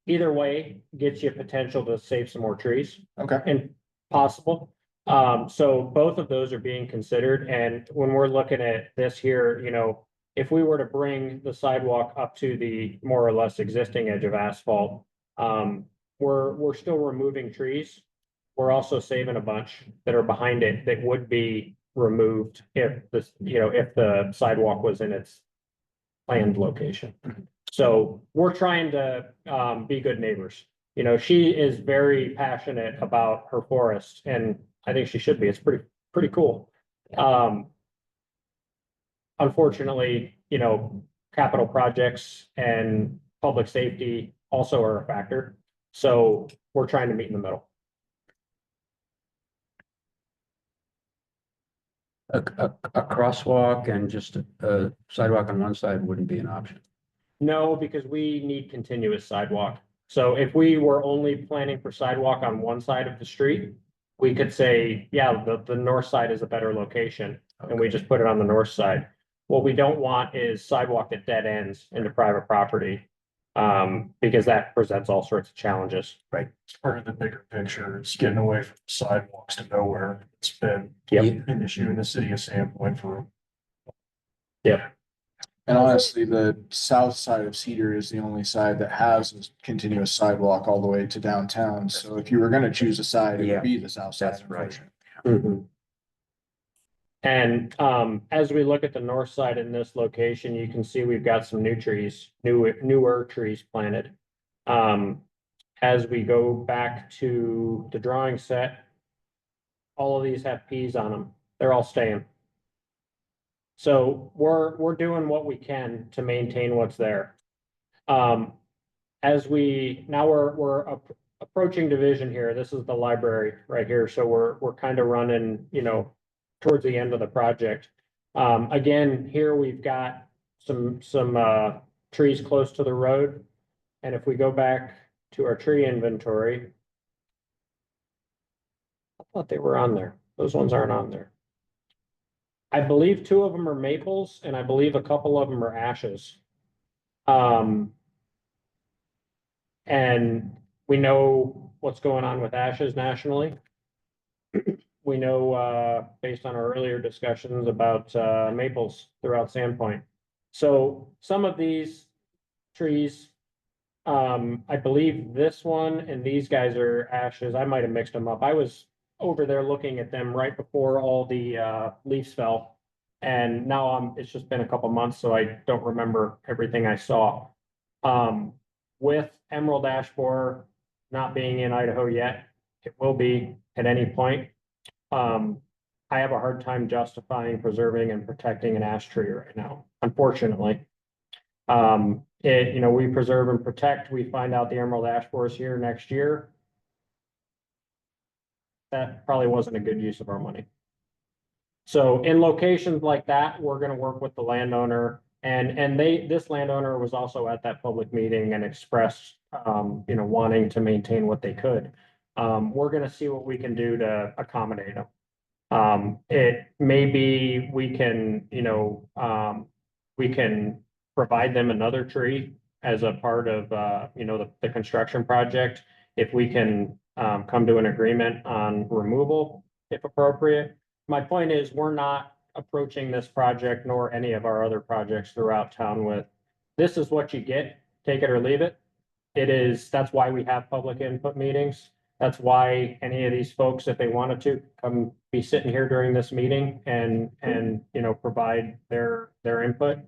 Either way gets you potential to save some more trees. Okay. And possible. So both of those are being considered. And when we're looking at this here, if we were to bring the sidewalk up to the more or less existing edge of asphalt, we're still removing trees. We're also saving a bunch that are behind it that would be removed if if the sidewalk was in its planned location. So we're trying to be good neighbors. She is very passionate about her forest, and I think she should be. It's pretty cool. Unfortunately, capital projects and public safety also are a factor. So we're trying to meet in the middle. A crosswalk and just a sidewalk on one side wouldn't be an option. No, because we need continuous sidewalk. So if we were only planning for sidewalk on one side of the street, we could say, yeah, the north side is a better location, and we just put it on the north side. What we don't want is sidewalk that dead ends into private property. Because that presents all sorts of challenges. Right. It's part of the bigger picture. It's getting away from sidewalks to nowhere. It's been Yep. an issue in the city of Sandpoint for. Yep. And honestly, the south side of Cedar is the only side that has a continuous sidewalk all the way to downtown. So if you were gonna choose a side, it Yeah, would be the south side. that's right. unfortunately. Mhm. And as we look at the north side in this location, you can see we've got some new trees, newer trees planted. As we go back to the drawing set, all of these have Ps on them. They're all staying. So we're doing what we can to maintain what's there. As now we're approaching division here. This is the library right here. So we're kind of running, towards the end of the project. Again, here we've got some trees close to the road. And if we go back to our tree inventory, I thought they were on there. Those ones aren't on there. I believe 2 of them are maples and I believe a couple of them are ashes. And we know what's going on with ashes nationally. We know, based on our earlier discussions about, maples throughout Sandpoint. So some of these trees, I believe this one and these guys are ashes. I might have mixed them up. I was over there looking at them right before all the, leaves fell. And now it's just been a couple months, so I don't remember everything I saw. With emerald ash borer not being in Idaho yet, it will be at any point. I have a hard time justifying preserving and protecting an ash tree right now, unfortunately. We preserve and protect, we find out the emerald ash borer is here next year. That probably wasn't a good use of our money. So in locations like that, we're gonna work with the landowner and this landowner was also at that public meeting and expressed, wanting to maintain what they could. We're gonna see what we can do to accommodate them. It may be we can, we can provide them another tree as a part of, the construction project. If we can, come to an agreement on removal, if appropriate. My point is, we're not approaching this project nor any of our other projects throughout town with, this is what you get, take it or leave it. That's why we have public input meetings. That's why any of these folks, if they wanted to, come be sitting here during this meeting and, provide their input.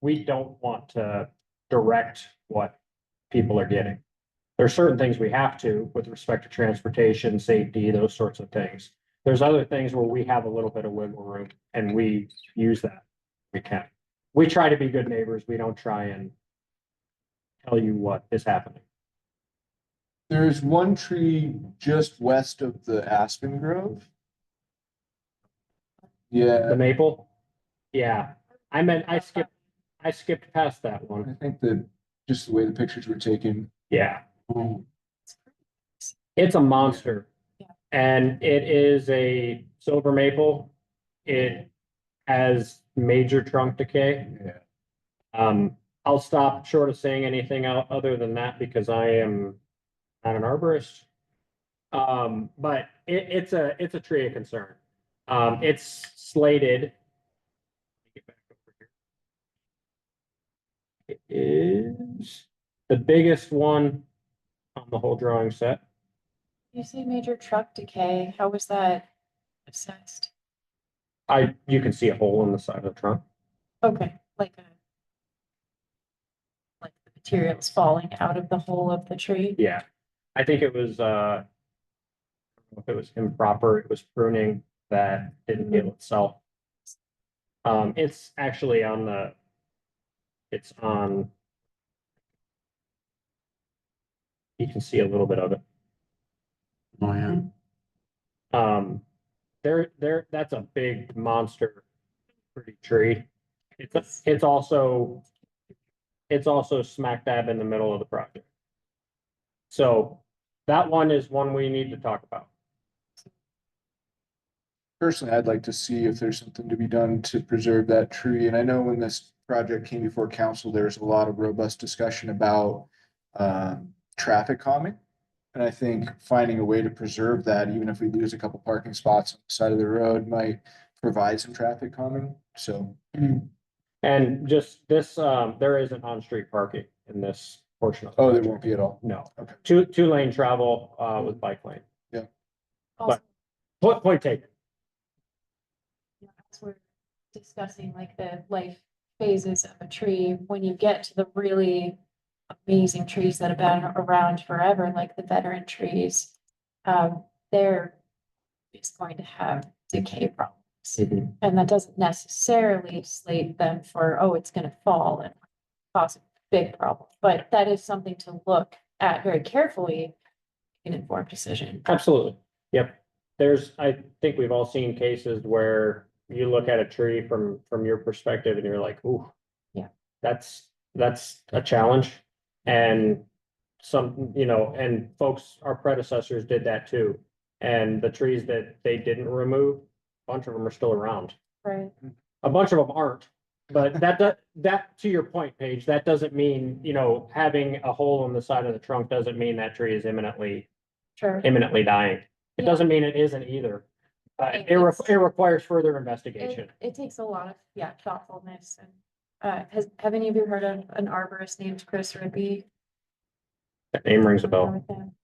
We don't want to direct what people are getting. There are certain things we have to with respect to transportation, safety, those sorts of things. There's other things where we have a little bit of wiggle room and we use that. We can. We try to be good neighbors. We don't try and tell you what is happening. There's one tree just west of the aspen grove. The Yeah, maple? Yeah, I skipped past that I one. think that just the way the pictures were taken. Yeah, um, it's a monster. Yeah. And it is a silver maple. It has major trunk decay. Yeah. I'll stop short of saying anything other than that because I am not an arborist. But it's a tree of concern. It's slated. It is the biggest one on the whole drawing set. You say major truck decay, how was that assessed? You can see a hole in the side of the trunk. Okay, like the materials falling out of the hole of the tree? Yeah, I think it was, if it was improper, it was pruning that didn't heal itself. It's actually it's on. You can see a little bit of it. Oh, yeah. That's a big monster, pretty tree. It's also smack dab in the middle of the project. So that one is one we need to talk about. personally, I'd like to see if there's something to be done to preserve that tree. And I know when this project came before council, there was a lot of robust discussion about traffic calming. And I think finding a way to preserve that, even if we lose a couple parking spots on the side of the road, might provide some traffic calming. So And just this, there isn't on-street parking in this portion of. the oh, there project. won't be at all. No, Okay. two lane travel, with bike lane. Also, Point taken. as we're discussing like the life phases of a tree, when you get to the really amazing trees that have been around forever, like the veteran trees, they're just going to have decay problems. And that doesn't necessarily slate them for, oh, it's gonna fall and cause a big problem, but that is something to look at very carefully in an informed decision. Absolutely. Yep. I think we've all seen cases where you look at a tree from your perspective and you're like, ooh. Yeah. That's a challenge. And and folks, our predecessors did that too. And the trees that they didn't remove, a bunch of them are still around. Right. A bunch of them aren't. But that to your point, Paige, that doesn't mean, having a hole in the side of the trunk doesn't mean that tree is imminently Sure. dying. It Yeah. doesn't mean it isn't either. Right, It it's- requires further investigation. It takes a lot of, thoughtfulness and, have any of you heard of an arborist named Chris Rippey? That name rings a bell. With him?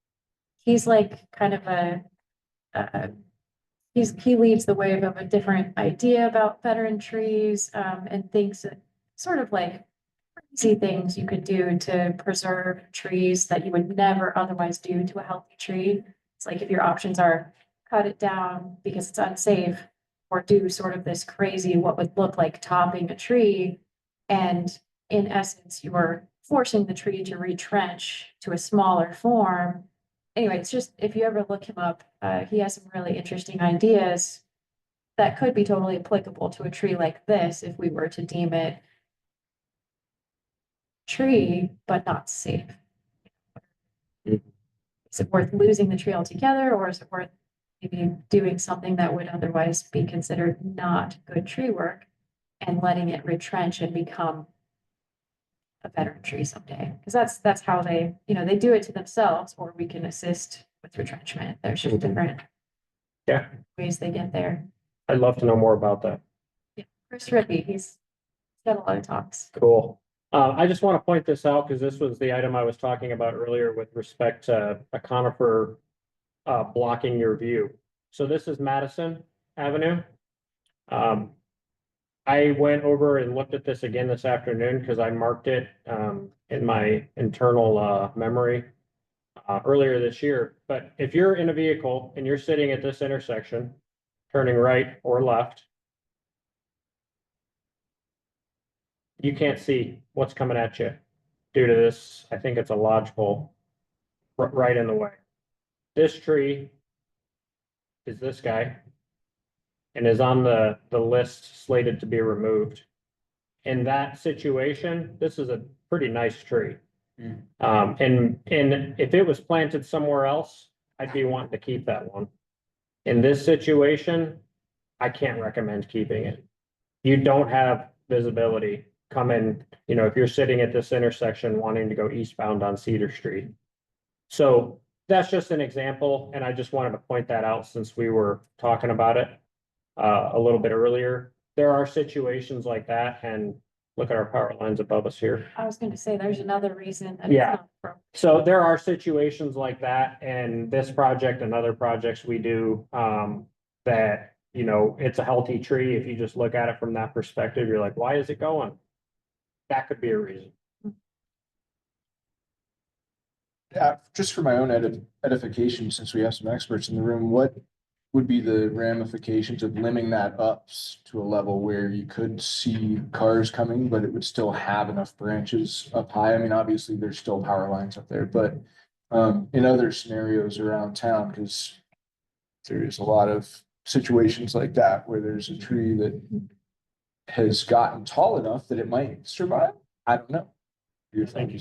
He's like kind of he leads the wave of a different idea about veteran trees, and thinks that sort of like crazy things you could do to preserve trees that you would never otherwise do to a healthy tree. It's like if your options are cut it down because it's unsafe, or do sort of this crazy, what would look like topping a tree. And in essence, you are forcing the tree to retrench to a smaller form. Anyway, it's just, if you ever look him up, he has some really interesting ideas that could be totally applicable to a tree like this if we were to deem it tree, but not safe. Is it worth losing the tree altogether, or is it worth maybe doing something that would otherwise be considered not good tree work and letting it retrench and become a veteran tree someday? Because that's how they do it to themselves, or we can assist with retrenchment. There's just different Yeah. ways they get there. I'd love to know more about that. Chris Rippey, he's got a lot of talks. Cool. I just want to point this out because this was the item I was talking about earlier with respect to a conifer blocking your view. So this is Madison Avenue. I went over and looked at this again this afternoon because I marked it in my internal memory earlier this year. But if you're in a vehicle and you're sitting at this intersection, turning right or left, you can't see what's coming at you due to this. I think it's a lodge pole right in the way. This tree is this guy and is on the list slated to be removed. In that situation, this is a pretty nice tree. And if it was planted somewhere else, I'd be wanting to keep that one. In this situation, I can't recommend keeping it. You don't have visibility coming, if you're sitting at this intersection wanting to go eastbound on Cedar Street. So that's just an example, and I just wanted to point that out since we were talking about it a little bit earlier. There are situations like that, and look at our power lines above us here. I was going to say, there's another reason that Yeah. it's not appropriate. So there are situations like that, and this project and other projects we do, that, it's a healthy tree. If you just look at it from that perspective, you're like, why is it going? That could be a reason. Yeah, just for my own edification, since we have some experts in the room, what would be the ramifications of limbing that up to a level where you could see cars coming, but it would still have enough branches up high? I mean, obviously, there's still power lines up there, but in other scenarios around town, because there's a lot of situations like that where there's a tree that has gotten tall enough that it might survive. I don't know. I think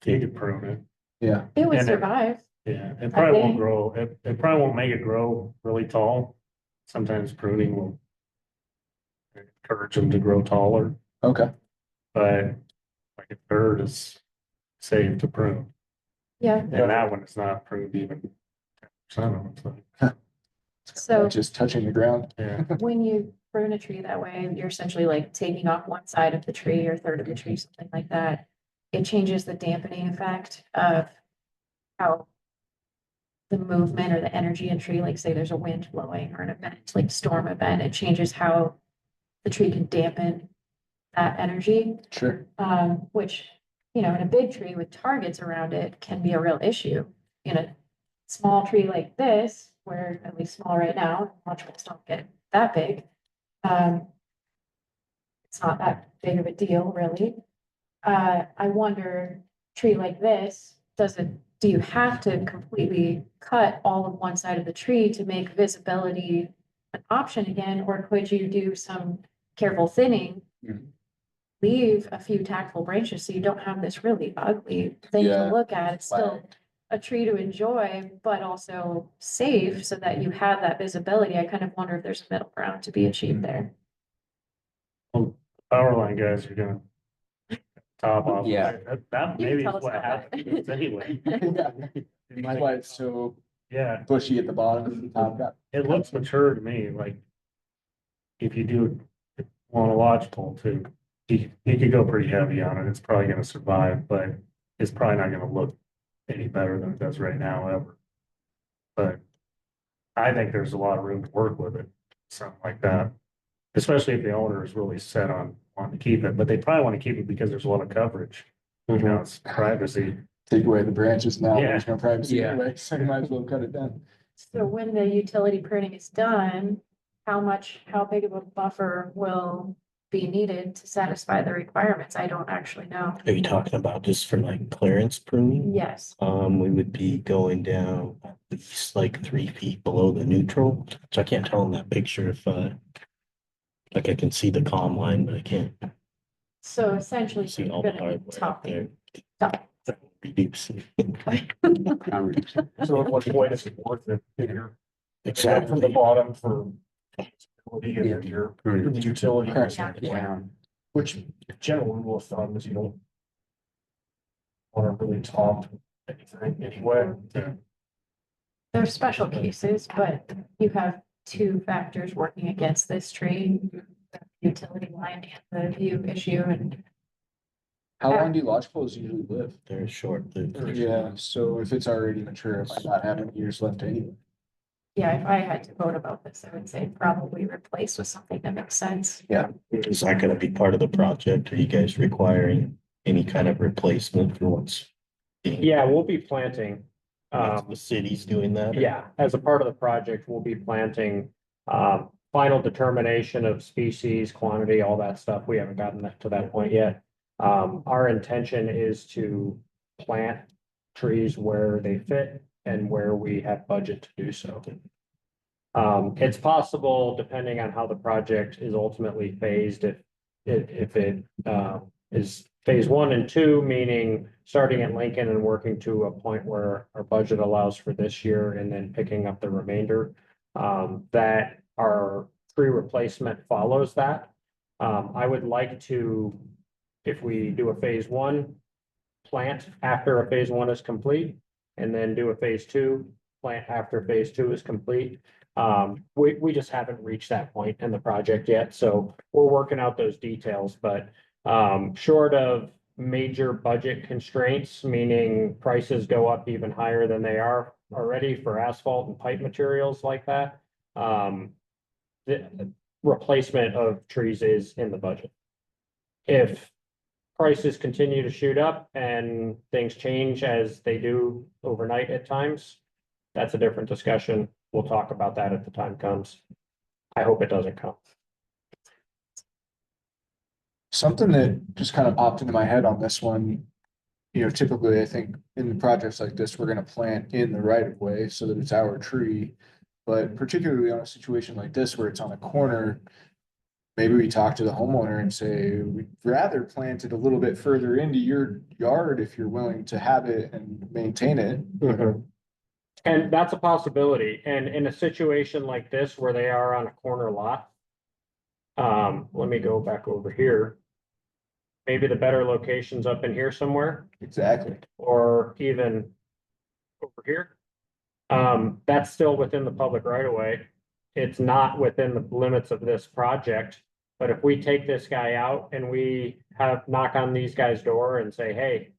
you could prune it. Yeah. It would And survive. Yeah, it probably won't think- grow, it probably won't make it grow really tall. sometimes pruning will encourage them to grow taller, Okay, but like a third is safe to prune. Yeah, And that one is not pruned even 10% of it, so, so just touching the ground. yeah. when you prune a tree that way, you're essentially like taking off one side of the tree or a third of the tree, something like that. It changes the dampening effect of how the movement or the energy in tree, like say there's a wind blowing or an event, like storm event, it changes how the tree can dampen that energy. Sure. Which, in a big tree with targets around it can be a real issue. In a small tree like this, where at least small right now, lodgepoles don't get that big. It's not that big of a deal, really. I wonder, tree like this, do you have to completely cut all of one side of the tree to make visibility an option again, or could you do some careful thinning? Mhm. Leave a few tactful branches so you don't have this really ugly thing Yeah. to look at. It's still a tree to enjoy, but also safe so that you have that visibility. I kind of wonder if there's a middle ground to be achieved there. Power line guys are gonna top off. Yeah. That You can maybe tell is us what about that. happens anyway. That's why it's so Yeah, bushy at the bottom and the top got. it looks mature to me, like if you do it on a lodgepole too, you could go pretty heavy on it. It's probably gonna survive, but it's probably not gonna look any better than it does right now ever. But I think there's a lot of room to work with it, something like that. Especially if the owner is really set on wanting to keep it, but they probably want to keep it because there's a lot of coverage. You know, it's privacy. Take away the branches now, Yeah. there's no privacy Yeah. anyway, so you might as well cut it down. So when the utility pruning is done, how big of a buffer will be needed to satisfy the requirements? I don't actually know. Are you talking about just for like clearance pruning? Yes, We would be going down at least like 3 feet below the neutral. So I can't tell in that picture if, like I can see the calm line, but I can't so essentially see you're all the gonna be hardware up there. top. Reduce. So at what point is it worth it? If you're from the Exactly. bottom for your utility. Yeah. Which general rule of thumb is you don't want to really top anything anyway. There's special cases, but you have two factors working against this tree. The utility line and the view issue, and How long do lodgepoles usually live? They're short-lived. Yeah, so if it's already mature, it might not have any years left anyway. yeah, if I had to vote about this, I would say probably replace with something that makes sense. Is that gonna be part of the project? Are you guys requiring any kind of replacement for what's being? Yeah, we'll be planting. The city's doing that? Yeah, as a part of the project, we'll be planting, final determination of species, quantity, all that stuff. We haven't gotten to that point yet. Our intention is to plant trees where they fit and where we have budget to do so. It's possible, depending on how the project is ultimately phased, if it is phase 1 and 2, meaning starting at Lincoln and working to a point where our budget allows for this year and then picking up the remainder, that our tree replacement follows that. I would like to, if we do a phase 1, plant after a phase 1 is complete, and then do a phase 2, plant after phase 2 is complete. We just haven't reached that point in the project yet, so we're working out those details, but short of major budget constraints, meaning prices go up even higher than they are already for asphalt and pipe materials like that. The replacement of trees is in the budget. If prices continue to shoot up and things change as they do overnight at times, that's a different discussion. We'll talk about that if the time comes. I hope it doesn't come. Something that just kind of popped into my head on this one, typically I think in projects like this, we're gonna plant in the right of way so that it's our tree. But particularly on a situation like this where it's on a corner, maybe we talk to the homeowner and say, we'd rather plant it a little bit further into your yard if you're willing to have it and maintain it. And that's a possibility. And in a situation like this where they are on a corner lot. Let me go back over here. Maybe the better location's up in here somewhere, Exactly. or even over here. That's still within the public right of way. It's not within the limits of this project. But if we take this guy out and we have knock on these guys' door and say, hey,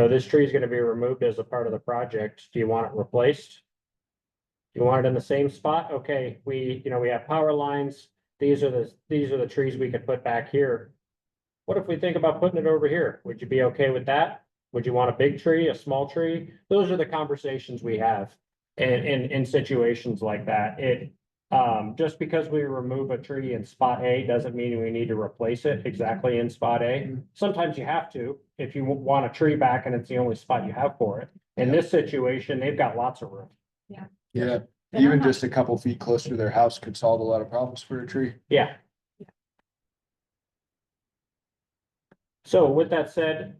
this tree is gonna be removed as a part of the project. Do you want it replaced? You want it in the same spot? Okay, we have power lines. These are the trees we could put back here. What if we think about putting it over here? Would you be okay with that? Would you want a big tree, a small tree? Those are the conversations we have in situations like that. Just because we remove a tree in spot A doesn't mean we need to replace it exactly in spot A. Sometimes you have to, if you want a tree back and it's the only spot you have for it. In this situation, they've got lots of room. Yeah, even just a couple feet closer to their house could solve a lot of problems for a tree. Yeah. So with that said,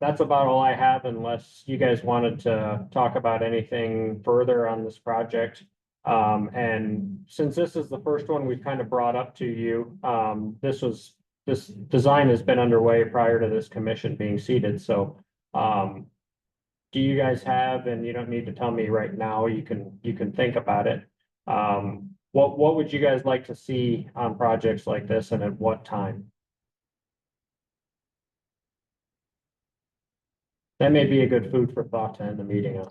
that's about all I have unless you guys wanted to talk about anything further on this project. And since this is the first one we've kind of brought up to you, this design has been underway prior to this commission being seated, so, do you guys have, and you don't need to tell me right now, you can think about it. What would you guys like to see on projects like this and at what time? That may be a good food for thought to end the meeting on.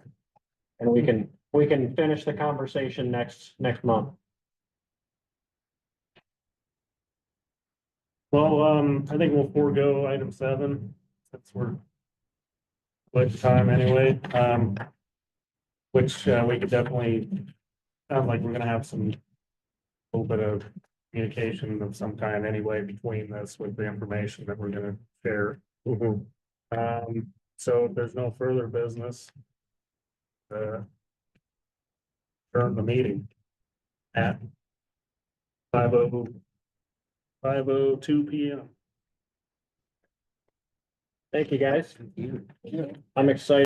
And we can finish the conversation next month. Well, I think we'll forego item 7, since we're budget time anyway, which, we could definitely, sounds like we're gonna have some little bit of communication of some kind anyway between this with the information that we're gonna share. So if there's no further business, adjourn the meeting at 5:02 PM. Thank you, guys. I'm excited.